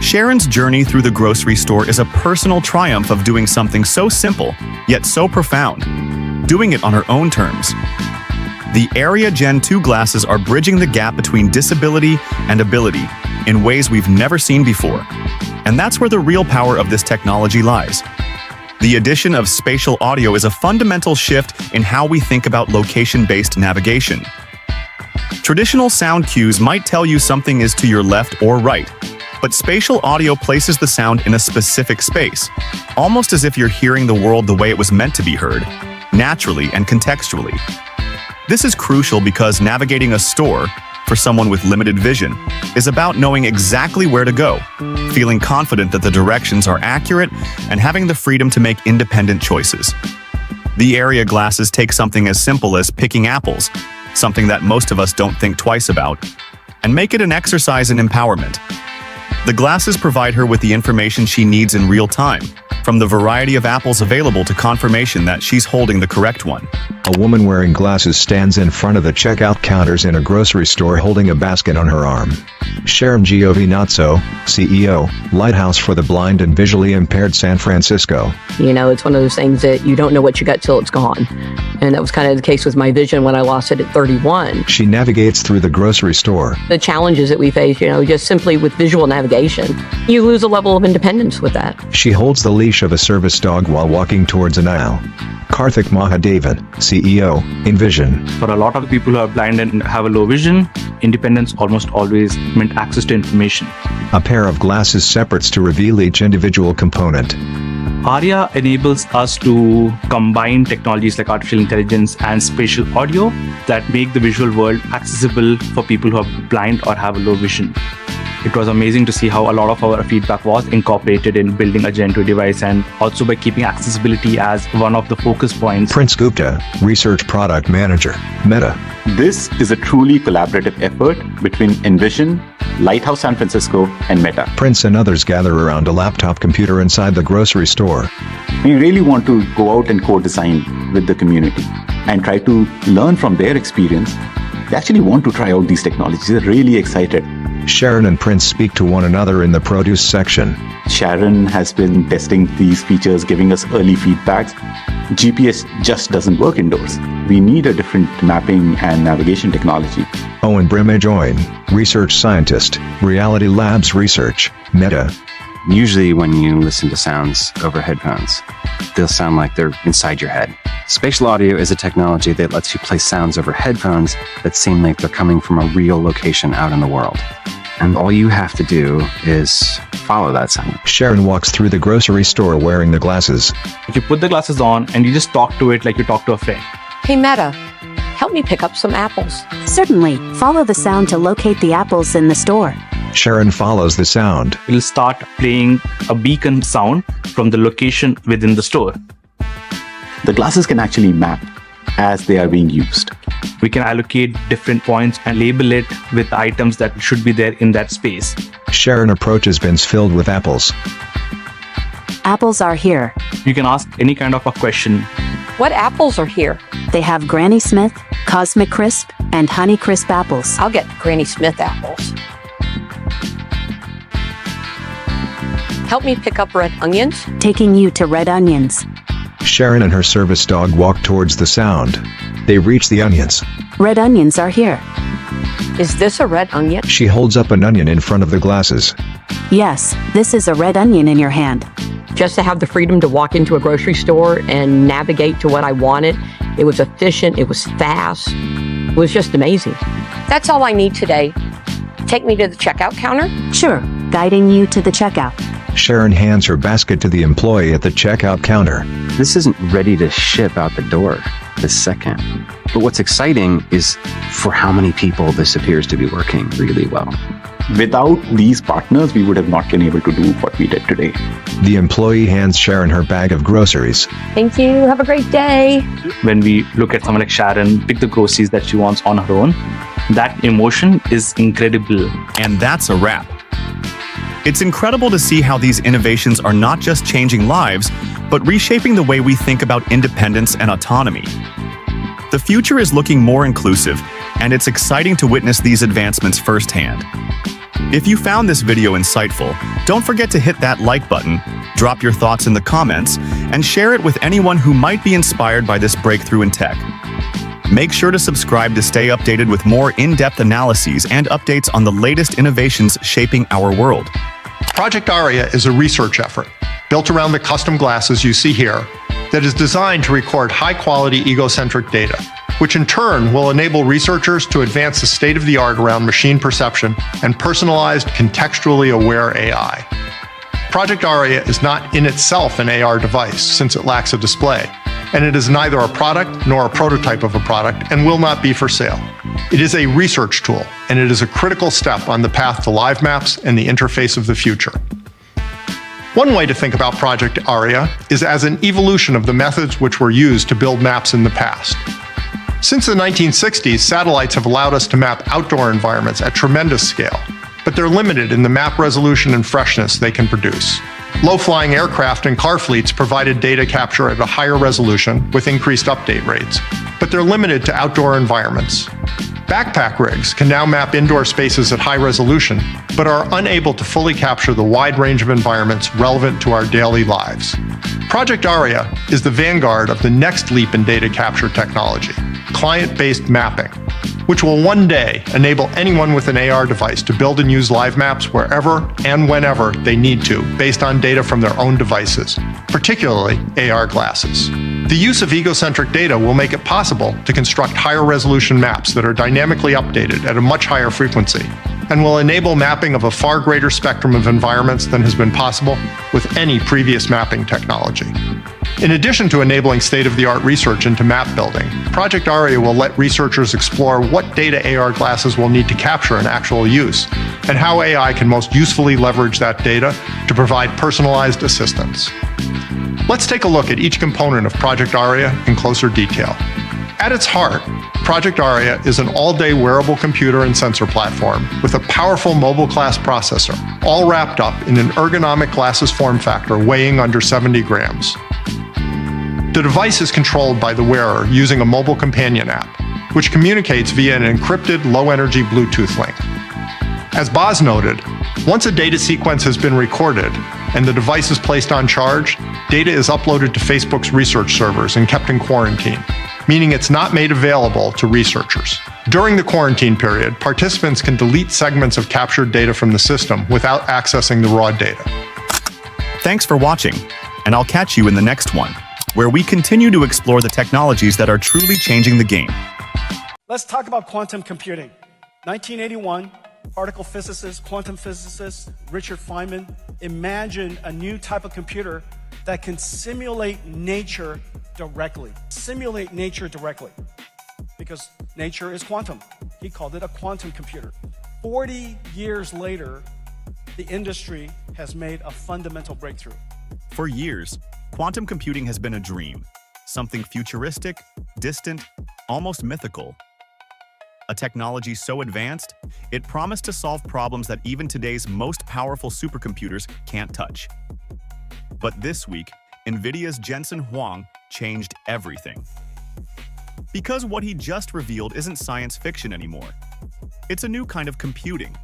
Sharon's journey through the grocery store is a personal triumph of doing something so simple, yet so profound, doing it on her own terms. The Harrier Gen 2 glasses are bridging the gap between disability and ability in ways we've never seen before. And that's where the real power of this technology lies. The addition of spatial audio is a fundamental shift in how we think about location-based navigation. Traditional sound cues might tell you something is to your left or right, but spatial audio places the sound in a specific space, almost as if you're hearing the world the way it was meant to be heard, naturally and contextually. This is crucial because navigating a store, for someone with limited vision, is about knowing exactly where to go, feeling confident that the directions are accurate, and having the freedom to make independent choices. The Harrier glasses take something as simple as picking apples, something that most of us don't think twice about, and make it an exercise in empowerment. The glasses provide her with the information she needs in real time, from the variety of apples available to confirmation that she's holding the correct one. A woman wearing glasses stands in front of the checkout counters in a grocery store holding a basket on her arm. Sharon Giovinazzo, CEO, Lighthouse for the Blind and Visually Impaired San Francisco. You know, it's one of those things that you don't know what you got till it's gone. And that was kind of the case with my vision when I lost it at 31. She navigates through the grocery store. The challenges that we face, you know, just simply with visual navigation, you lose a level of independence with that. She holds the leash of a service dog while walking towards an aisle. Karthik Mahadevan, CEO, Envision. For a lot of the people who are blind and have a low vision, independence almost always meant access to information. A pair of glasses separates to reveal each individual component. ARIA enables us to combine technologies like artificial intelligence and spatial audio that make the visual world accessible for people who are blind or have a low vision. It was amazing to see how a lot of our feedback was incorporated in building a Gen 2 device, and also by keeping accessibility as one of the focus points. Prince Gupta, Research Product Manager, Meta. This is a truly collaborative effort between Envision, Lighthouse San Francisco, and Meta. Prince and others gather around a laptop computer inside the grocery store. We really want to go out and co-design with the community and try to learn from their experience. They actually want to try out these technologies. They're really excited. Sharon and Prince speak to one another in the produce section. Sharon has been testing these features, giving us early feedbacks. GPS just doesn't work indoors. We need a different mapping and navigation technology. Owen Brimejoin, Research Scientist, Reality Labs Research, Meta. Usually when you listen to sounds over headphones, they'll sound like they're inside your head. Spatial audio is a technology that lets you play sounds over headphones that seem like they're coming from a real location out in the world. And all you have to do is follow that sound. Sharon walks through the grocery store wearing the glasses. You put the glasses on and you just talk to it like you talk to a friend. Hey, Meta, help me pick up some apples. Certainly. Follow the sound to locate the apples in the store. Sharon follows the sound. It'll start playing a beacon sound from the location within the store. The glasses can actually map as they are being used. We can allocate different points and label it with items that should be there in that space. Sharon approaches bins filled with apples. Apples are here. You can ask any kind of a question. What apples are here? They have Granny Smith, Cosmic Crisp, and Honey Crisp apples. I'll get Granny Smith apples. Help me pick up red onions. Taking you to red onions. Sharon and her service dog walk towards the sound. They reach the onions. Red onions are here. Is this a red onion? She holds up an onion in front of the glasses. Yes, this is a red onion in your hand. Just to have the freedom to walk into a grocery store and navigate to what I wanted. It was efficient, it was fast, it was just amazing. That's all I need today. Take me to the checkout counter? Sure, guiding you to the checkout. Sharon hands her basket to the employee at the checkout counter. This isn't ready to ship out the door this second. But what's exciting is for how many people this appears to be working really well. Without these partners, we would have not been able to do what we did today. The employee hands Sharon her bag of groceries. Thank you. Have a great day. When we look at someone like Sharon pick the groceries that she wants on her own, that emotion is incredible. And that's a wrap. It's incredible to see how these innovations are not just changing lives, but reshaping the way we think about independence and autonomy. The future is looking more inclusive, and it's exciting to witness these advancements firsthand. If you found this video insightful, don't forget to hit that like button, drop your thoughts in the comments, and share it with anyone who might be inspired by this breakthrough in tech. Make sure to subscribe to stay updated with more in-depth analyses and updates on the latest innovations shaping our world. Project ARIA is a research effort built around the custom glasses you see here that is designed to record high-quality egocentric data, which in turn will enable researchers to advance the state-of-the-art around machine perception and personalized, contextually aware AI. Project ARIA is not in itself an AR device since it lacks a display, and it is neither a product nor a prototype of a product and will not be for sale. It is a research tool, and it is a critical step on the path to live maps and the interface of the future. One way to think about Project ARIA is as an evolution of the methods which were used to build maps in the past. Since the 1960s, satellites have allowed us to map outdoor environments at tremendous scale, but they're limited in the map resolution and freshness they can produce. Low-flying aircraft and car fleets provided data capture at a higher resolution with increased update rates, but they're limited to outdoor environments. Backpack rigs can now map indoor spaces at high resolution, but are unable to fully capture the wide range of environments relevant to our daily lives. Project Aria is the vanguard of the next leap in data capture technology, client-based mapping, which will one day enable anyone with an AR device to build and use live maps wherever and whenever they need to, based on data from their own devices, particularly AR glasses. The use of egocentric data will make it possible to construct higher resolution maps that are dynamically updated at a much higher frequency, and will enable mapping of a far greater spectrum of environments than has been possible with any previous mapping technology. In addition to enabling state-of-the-art research into map building, Project Aria will let researchers explore what data AR glasses will need to capture in actual use, and how AI can most usefully leverage that data to provide personalized assistance. Let's take a look at each component of Project Aria in closer detail. At its heart, Project Aria is an all-day wearable computer and sensor platform with a powerful mobile class processor, all wrapped up in an ergonomic glasses form factor weighing under 70 grams. The device is controlled by the wearer using a mobile companion app, which communicates via an encrypted low-energy Bluetooth link. As Boz noted, once a data sequence has been recorded and the device is placed on charge, data is uploaded to Facebook's research servers and kept in quarantine, meaning it's not made available to researchers. During the quarantine period, participants can delete segments of captured data from the system without accessing the raw data. Thanks for watching, and I'll catch you in the next one, where we continue to explore the technologies that are truly changing the game. Let's talk about quantum computing. 1981, particle physicist, quantum physicist Richard Feynman imagined a new type of computer that can simulate nature directly. Simulate nature directly. Because nature is quantum. He called it a quantum computer. 40 years later, the industry has made a fundamental breakthrough. For years, quantum computing has been a dream, something futuristic, distant, almost mythical. A technology so advanced, it promised to solve problems that even today's most powerful supercomputers can't touch. But this week, NVIDIA's Jensen Huang changed everything. Because what he just revealed isn't science fiction anymore. It's a new kind of computing,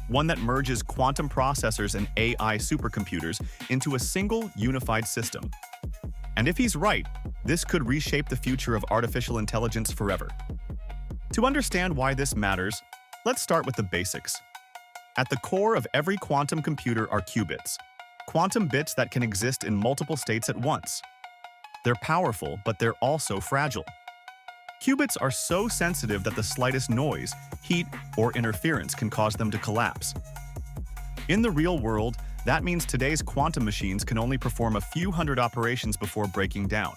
one that merges quantum processors and AI supercomputers into a single unified system. And if he's right, this could reshape the future of artificial intelligence forever. To understand why this matters, let's start with the basics. At the core of every quantum computer are qubits, quantum bits that can exist in multiple states at once. They're powerful, but they're also fragile. Qubits are so sensitive that the slightest noise, heat, or interference can cause them to collapse. In the real world, that means today's quantum machines can only perform a few hundred operations before breaking down.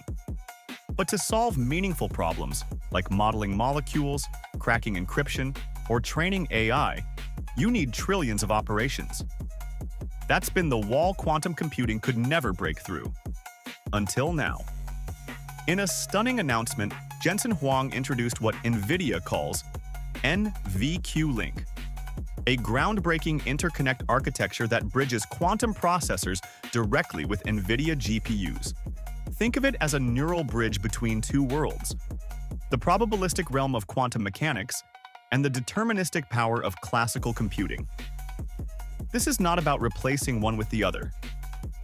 But to solve meaningful problems, like modeling molecules, cracking encryption, or training AI, you need trillions of operations. That's been the wall quantum computing could never break through. Until now. In a stunning announcement, Jensen Huang introduced what NVIDIA calls NVQ-Link, a groundbreaking interconnect architecture that bridges quantum processors directly with NVIDIA GPUs. Think of it as a neural bridge between two worlds, the probabilistic realm of quantum mechanics and the deterministic power of classical computing. This is not about replacing one with the other.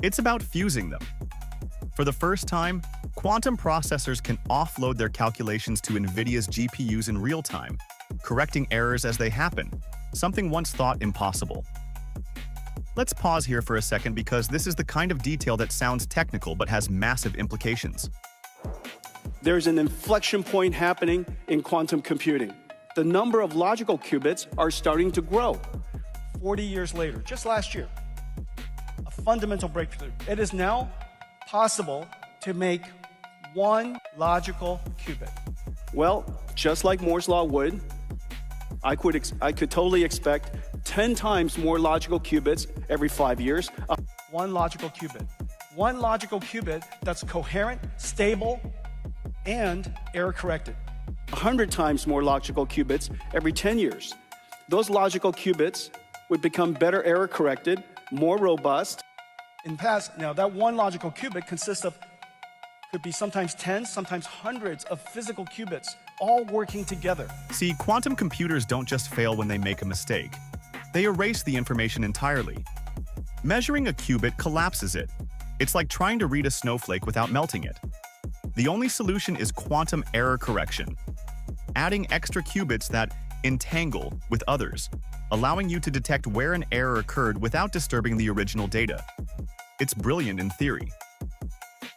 It's about fusing them. For the first time, quantum processors can offload their calculations to NVIDIA's GPUs in real time, correcting errors as they happen, something once thought impossible. Let's pause here for a second because this is the kind of detail that sounds technical but has massive implications. There's an inflection point happening in quantum computing. The number of logical qubits are starting to grow. 40 years later, just last year, a fundamental breakthrough. It is now possible to make one logical qubit. Well, just like Moore's Law would, I could totally expect 10 times more logical qubits every 5 years. One logical qubit. One logical qubit that's coherent, stable, and error-corrected. 100 times more logical qubits every 10 years. Those logical qubits would become better error-corrected, more robust. In the past, now that one logical qubit consists Could be sometimes tens, sometimes hundreds of physical qubits all working together. See, quantum computers don't just fail when they make a mistake. They erase the information entirely. Measuring a qubit collapses it. It's like trying to read a snowflake without melting it. The only solution is quantum error correction, adding extra qubits that entangle with others, allowing you to detect where an error occurred without disturbing the original data. It's brilliant in theory.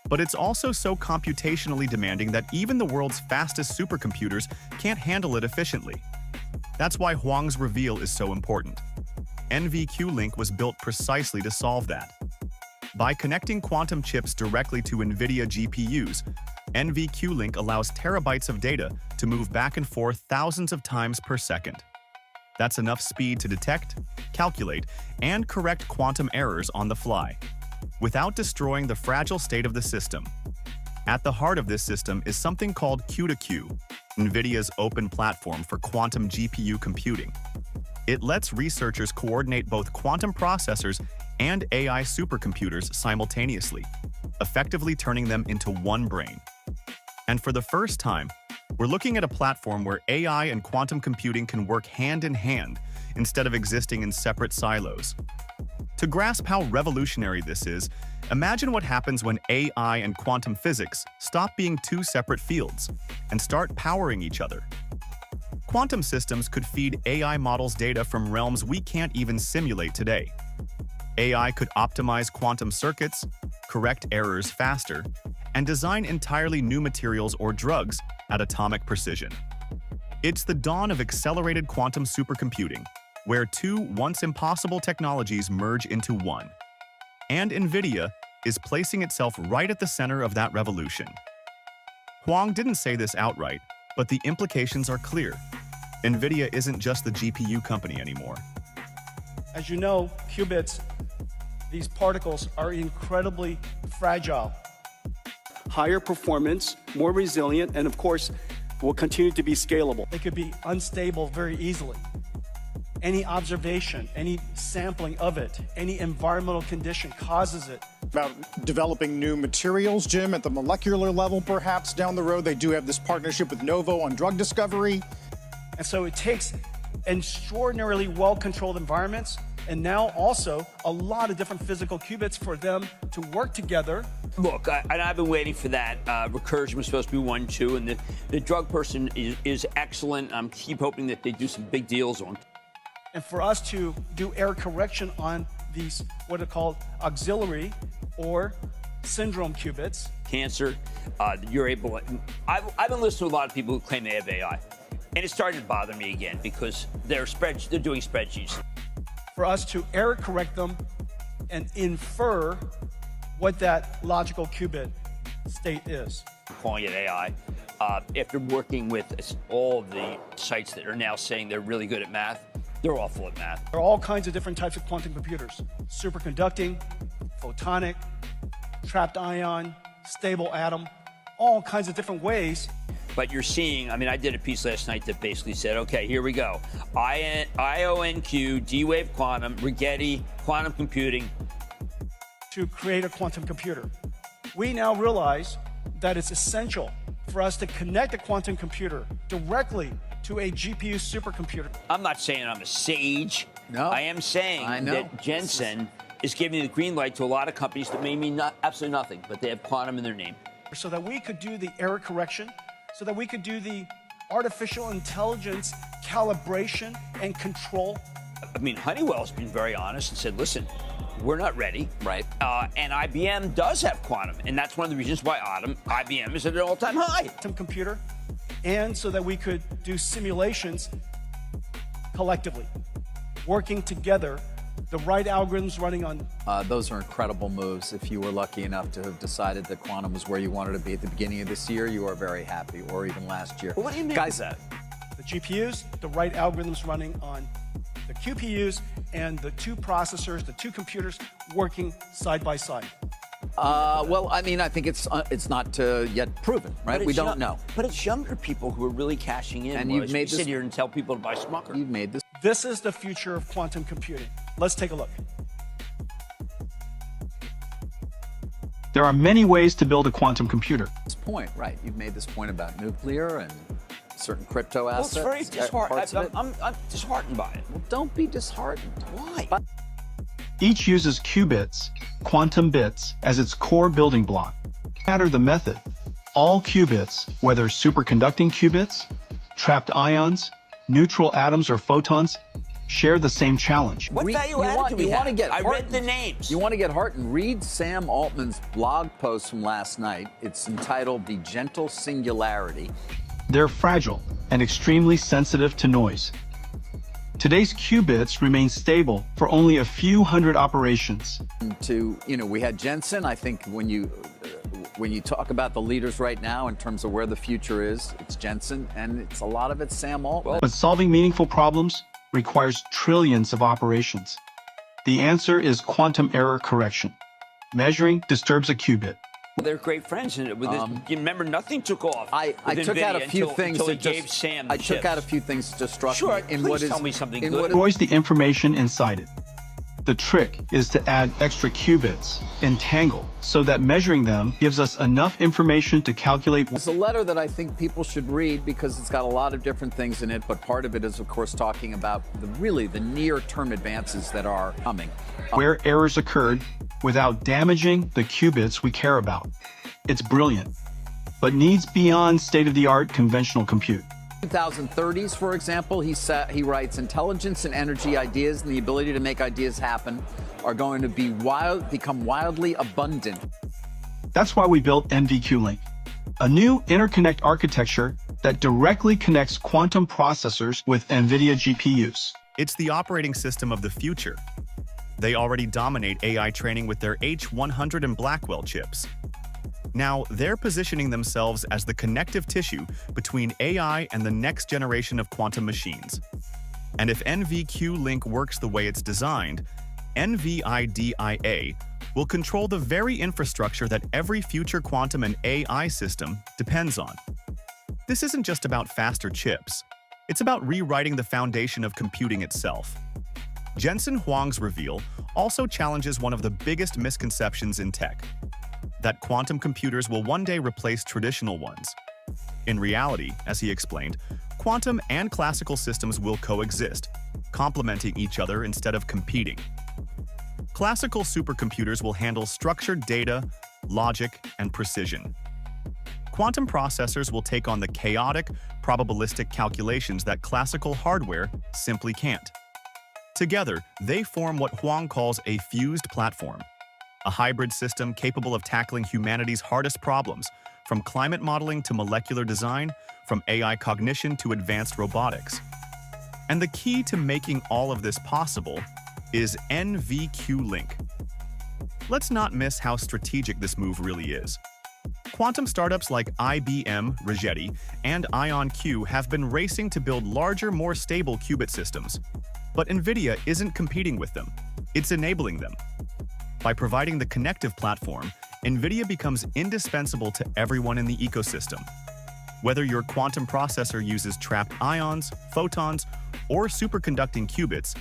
But it's also so computationally demanding that even the world's fastest supercomputers can't handle it efficiently. That's why Huang's reveal is so important. NVQ-Link was built precisely to solve that. By connecting quantum chips directly to NVIDIA GPUs, NVQ-Link allows terabytes of data to move back and forth thousands of times per second. That's enough speed to detect, calculate, and correct quantum errors on the fly, without destroying the fragile state of the system. At the heart of this system is something called Q2Q, NVIDIA's open platform for quantum GPU computing. It lets researchers coordinate both quantum processors and AI supercomputers simultaneously, effectively turning them into one brain. And for the first time, we're looking at a platform where AI and quantum computing can work hand in hand instead of existing in separate silos. To grasp how revolutionary this is, imagine what happens when AI and quantum physics stop being two separate fields and start powering each other. Quantum systems could feed AI models data from realms we can't even simulate today. AI could optimize quantum circuits, correct errors faster, and design entirely new materials or drugs at atomic precision. It's the dawn of accelerated quantum supercomputing, where two once impossible technologies merge into one. And NVIDIA is placing itself right at the center of that revolution. Huang didn't say this outright, but the implications are clear. NVIDIA isn't just the GPU company anymore. As you know, qubits, these particles are incredibly fragile. Higher performance, more resilient, and of course, will continue to be scalable. They could be unstable very easily. Any observation, any sampling of it, any environmental condition causes it. About developing new materials, Jim, at the molecular level, perhaps down the road. They do have this partnership with Novo on drug discovery. And so it takes extraordinarily well-controlled environments and now also a lot of different physical qubits for them to work together. Look, I've been waiting for that. Recursion was supposed to be 1, 2, and the drug person is excellent. I'm keep hoping that they do some big deals on. And for us to do error correction on these, what are called auxiliary or syndrome qubits. Cancer, you're able. I've been listening to a lot of people who claim they have AI, and it's starting to bother me again because they're doing spreadsheets. For us to error correct them and infer what that logical qubit state is. Calling it AI. After working with all of the sites that are now saying they're really good at math, they're awful at math. There are all kinds of different types of quantum computers. Superconducting, photonic, trapped ion, stable atom, all kinds of different ways. But you're seeing, I did a piece last night that basically said, okay, here we go. IONQ, D-Wave quantum, Rigetti, quantum computing. To create a quantum computer. We now realize that it's essential for us to connect a quantum computer directly to a GPU supercomputer. I'm not saying I'm a sage. No. I am saying that Jensen is giving the green light to a lot of companies that may mean absolutely nothing, but they have quantum in their name. So that we could do the error correction, so that we could do the artificial intelligence calibration and control. Honeywell's been very honest and said, listen, we're not ready. Right. And IBM does have quantum, and that's one of the reasons why IBM is at an all-time high. Quantum computer, and so that we could do simulations collectively, working together, the right algorithms running on. Those are incredible moves. If you were lucky enough to have decided that quantum was where you wanted to be at the beginning of this year, you are very happy, or even last year. What do you mean? Guys, the GPUs, the right algorithms running on the QPUs, and the two processors, the two computers working side by side. I think it's not yet proven, right? We don't know. But it's younger people who are really cashing in. And you've made this. Sit here and tell people to buy Smucker. You've made this. This is the future of quantum computing. Let's take a look. There are many ways to build a quantum computer. This point, right? You've made this point about nuclear and certain crypto assets. Well, it's very parts of disheartening. it. I'm disheartened by it. Well, don't be disheartened. Why? Each uses qubits, quantum bits, as its core building block. No matter the method, all qubits, whether superconducting qubits, trapped ions, neutral atoms, or photons, share the same challenge. What value added do we have? I read the names. You want to get heartened? Read Sam Altman's blog post from last night. It's entitled "The Gentle Singularity." They're fragile and extremely sensitive to noise. Today's qubits remain stable for only a few hundred operations. We had Jensen. I think when you talk about the leaders right now in terms of where the future is, it's Jensen, and a lot of it's Sam Altman. But solving meaningful problems requires trillions of operations. The answer is quantum error correction. Measuring disturbs a qubit. They're great friends, and you remember nothing took off. I took out a few things that gave Sam. I took out a few things that just struck me. In what is, tell me something good. Destroys the information inside it. The trick is to add extra qubits, entangle, so that measuring them gives us enough information to calculate. It's a letter that I think people should read because it's got a lot of different things in it, but part of it is, of course, talking about the near-term advances that are coming. Where errors occurred without damaging the qubits we care about. It's brilliant, but needs beyond state-of-the-art conventional compute. 2030s, for example, he writes, intelligence and energy, ideas, and the ability to make ideas happen are going to become wildly abundant. That's why we built NVQLink, a new interconnect architecture that directly connects quantum processors with NVIDIA GPUs. It's the operating system of the future. They already dominate AI training with their H100 and Blackwell chips. Now, they're positioning themselves as the connective tissue between AI and the next generation of quantum machines. And if NVQLink works the way it's designed, NVIDIA will control the very infrastructure that every future quantum and AI system depends on. This isn't just about faster chips. It's about rewriting the foundation of computing itself. Jensen Huang's reveal also challenges one of the biggest misconceptions in tech, that quantum computers will one day replace traditional ones. In reality, as he explained, quantum and classical systems will coexist, complementing each other instead of competing. Classical supercomputers will handle structured data, logic, and precision. Quantum processors will take on the chaotic, probabilistic calculations that classical hardware simply can't. Together, they form what Huang calls a fused platform, a hybrid system capable of tackling humanity's hardest problems, from climate modeling to molecular design, from AI cognition to advanced robotics. And the key to making all of this possible is NVQLink. Let's not miss how strategic this move really is. Quantum startups like IBM, Rigetti, and IonQ have been racing to build larger, more stable qubit systems. But NVIDIA isn't competing with them, it's enabling them. By providing the connective platform, NVIDIA becomes indispensable to everyone in the ecosystem. Whether your quantum processor uses trapped ions, photons, or superconducting qubits,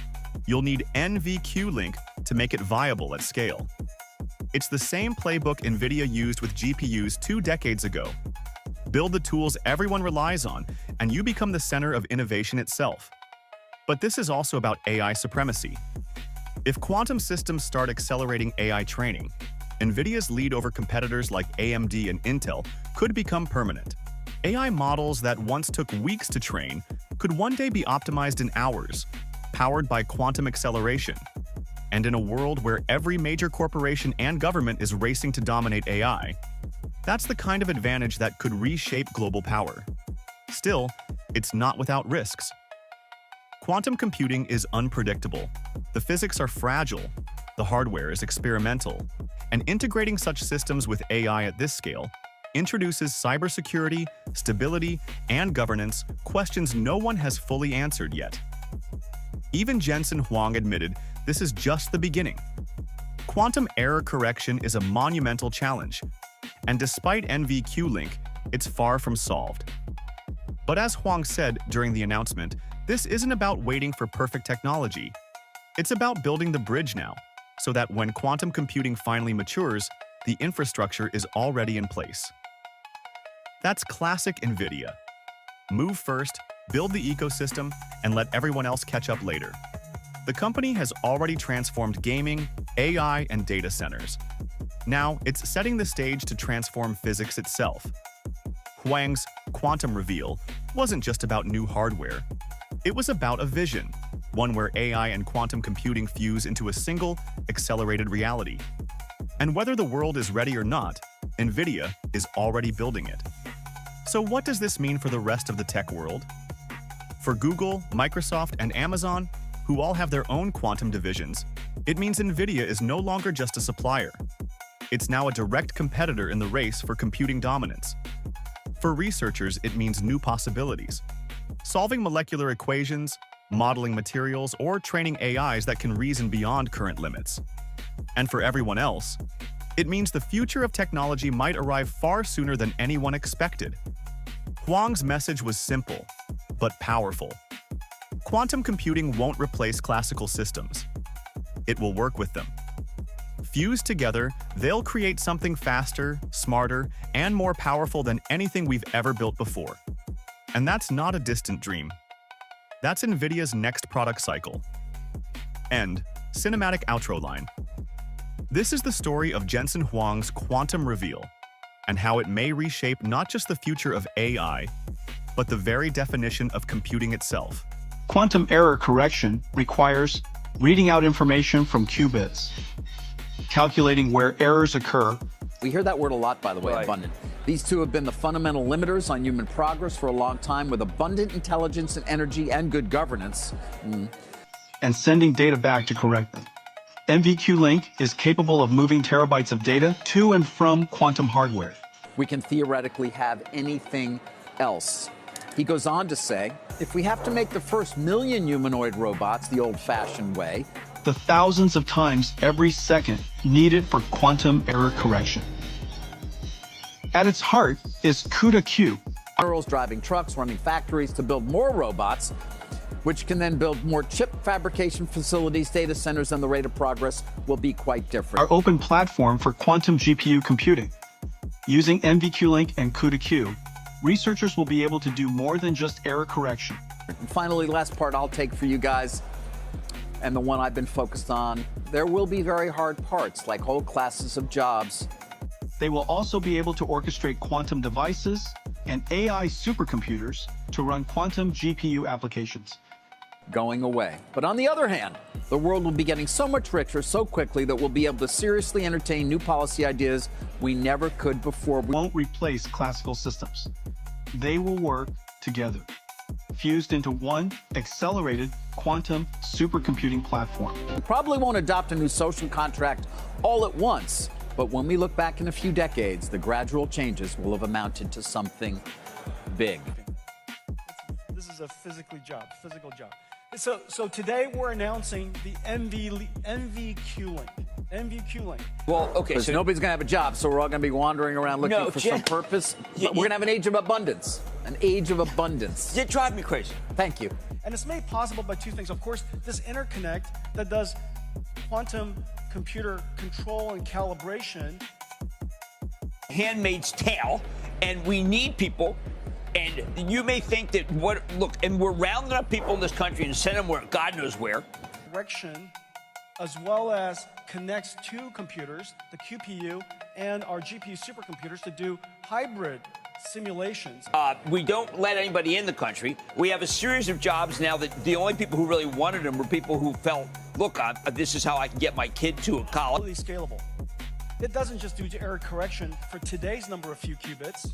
you'll need NVQLink to make it viable at scale. It's the same playbook NVIDIA used with GPUs 2 decades ago. Build the tools everyone relies on, and you become the center of innovation itself. But this is also about AI supremacy. If quantum systems start accelerating AI training, NVIDIA's lead over competitors like AMD and Intel could become permanent. AI models that once took weeks to train could one day be optimized in hours, powered by quantum acceleration. And in a world where every major corporation and government is racing to dominate AI, that's the kind of advantage that could reshape global power. Still, it's not without risks. Quantum computing is unpredictable. The physics are fragile, the hardware is experimental, and integrating such systems with AI at this scale introduces cybersecurity, stability, and governance questions no one has fully answered yet. Even Jensen Huang admitted this is just the beginning. Quantum error correction is a monumental challenge, and despite NVQLink, it's far from solved. But as Huang said during the announcement, this isn't about waiting for perfect technology. It's about building the bridge now, so that when quantum computing finally matures, the infrastructure is already in place. That's classic NVIDIA. Move first, build the ecosystem, and let everyone else catch up later. The company has already transformed gaming, AI, and data centers. Now, it's setting the stage to transform physics itself. Huang's quantum reveal wasn't just about new hardware. It was about a vision, one where AI and quantum computing fuse into a single, accelerated reality. And whether the world is ready or not, NVIDIA is already building it. So what does this mean for the rest of the tech world? For Google, Microsoft, and Amazon, who all have their own quantum divisions, it means NVIDIA is no longer just a supplier. It's now a direct competitor in the race for computing dominance. For researchers, it means new possibilities. Solving molecular equations, modeling materials, or training AIs that can reason beyond current limits. And for everyone else, it means the future of technology might arrive far sooner than anyone expected. Huang's message was simple, but powerful. Quantum computing won't replace classical systems. It will work with them. Fused together, they'll create something faster, smarter, and more powerful than anything we've ever built before. And that's not a distant dream. That's NVIDIA's next product cycle. End. Cinematic outro line. This is the story of Jensen Huang's quantum reveal, and how it may reshape not just the future of AI, but the very definition of computing itself. Quantum error correction requires reading out information from qubits, calculating where errors occur. We hear that word a lot, by the way, abundant. These two have been the fundamental limiters on human progress for a long time. With abundant intelligence and energy and good governance, and sending data back to correct them. NVQ-Link is capable of moving terabytes of data to and from quantum hardware. We can theoretically have anything else. He goes on to say, if we have to make the first million humanoid robots the old-fashioned way, the thousands of times every second needed for quantum error correction. At its heart is CUDA-Q. Girls driving trucks, running factories to build more robots, which can then build more chip fabrication facilities, data centers, and the rate of progress will be quite different. Our open platform for quantum GPU computing. Using NVQ-Link and CUDA-Q, researchers will be able to do more than just error correction. And finally, last part I'll take for you guys, and the one I've been focused on, there will be very hard parts, like whole classes of jobs. They will also be able to orchestrate quantum devices and AI supercomputers to run quantum GPU applications. Going away. But on the other hand, the world will be getting so much richer so quickly that we'll be able to seriously entertain new policy ideas we never could before. We won't replace classical systems. They will work together, fused into one accelerated quantum supercomputing platform. We probably won't adopt a new social contract all at once, but when we look back in a few decades, the gradual changes will have amounted to something big. This is a physical job. So today we're announcing the NVQ-Link. NVQ-Link. Well, okay. Because nobody's going to have a job, so we're all going to be wandering around looking for some purpose. We're going to have an age of abundance. An age of abundance. You drive me crazy. Thank you. And it's made possible by two things. Of course, this interconnect that does quantum computer control and calibration. Handmaid's tale, and we need people. And you may think that and we're rounding up people in this country and sending them where God knows where. Correction, as well as connects two computers, the QPU and our GPU supercomputers, to do hybrid simulations. We don't let anybody in the country. We have a series of jobs now that the only people who really wanted them were people who felt, look, this is how I can get my kid to a college. Really scalable. It doesn't just do error correction for today's number of few qubits.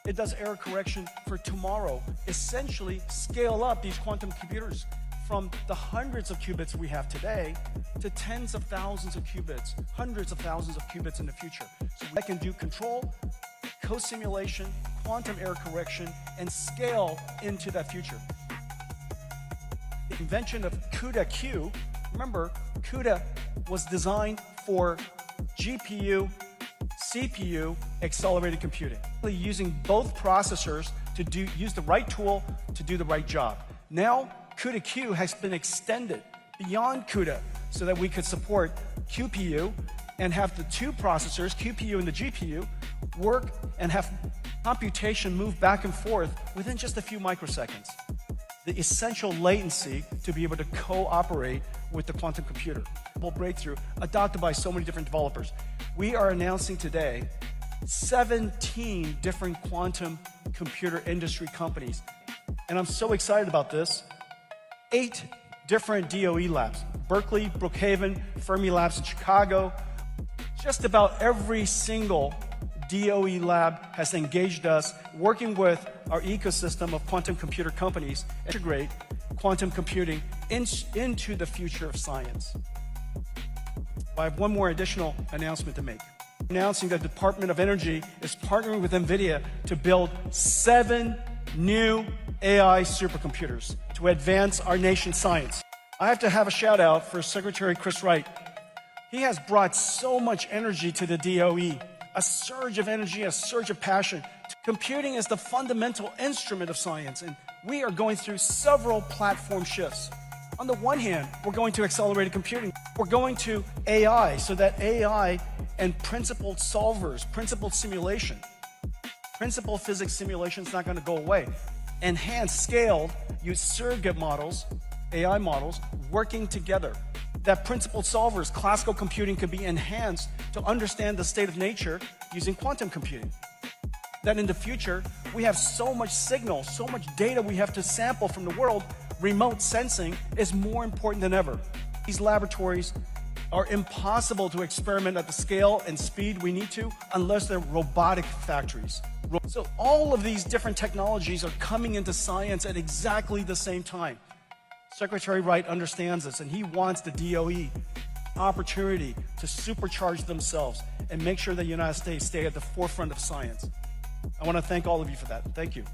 It does error correction for tomorrow. Essentially, scale up these quantum computers from the hundreds of qubits we have today to tens of thousands of qubits, hundreds of thousands of qubits in the future. So we can do control, co-simulation, quantum error correction, and scale into that future. The invention of CUDA-Q, remember, CUDA was designed for GPU, CPU, accelerated computing. Using both processors to use the right tool to do the right job. Now, CUDA-Q has been extended beyond CUDA so that we could support QPU and have the two processors, QPU and the GPU, work and have computation move back and forth within just a few microseconds. The essential latency to be able to cooperate with the quantum computer. Breakthrough adopted by so many different developers. We are announcing today 17 different quantum computer industry companies. And I'm so excited about this. 8 different DOE labs. Berkeley, Brookhaven, Fermi Labs in Chicago. Just about every single DOE lab has engaged us, working with our ecosystem of quantum computer companies, to integrate quantum computing into the future of science. I have one more additional announcement to make. Announcing that the Department of Energy is partnering with NVIDIA to build 7 new AI supercomputers to advance our nation's science. I have to have a shout out for Secretary Chris Wright. He has brought so much energy to the DOE, a surge of energy, a surge of passion. Computing is the fundamental instrument of science, and we are going through several platform shifts. On the one hand, we're going to accelerated computing. We're going to AI, so that AI and principled solvers, principled simulation, principled physics simulation is not going to go away. Enhanced, scaled, use surrogate models, AI models, working together. That principled solvers, classical computing, can be enhanced to understand the state of nature using quantum computing. That in the future, we have so much signal, so much data we have to sample from the world, remote sensing is more important than ever. These laboratories are impossible to experiment at the scale and speed we need to unless they're robotic factories. So all of these different technologies are coming into science at exactly the same time. Secretary Wright understands this, and he wants the DOE opportunity to supercharge themselves and make sure that the United States stay at the forefront of science. I want to thank all of you for that. Thank you.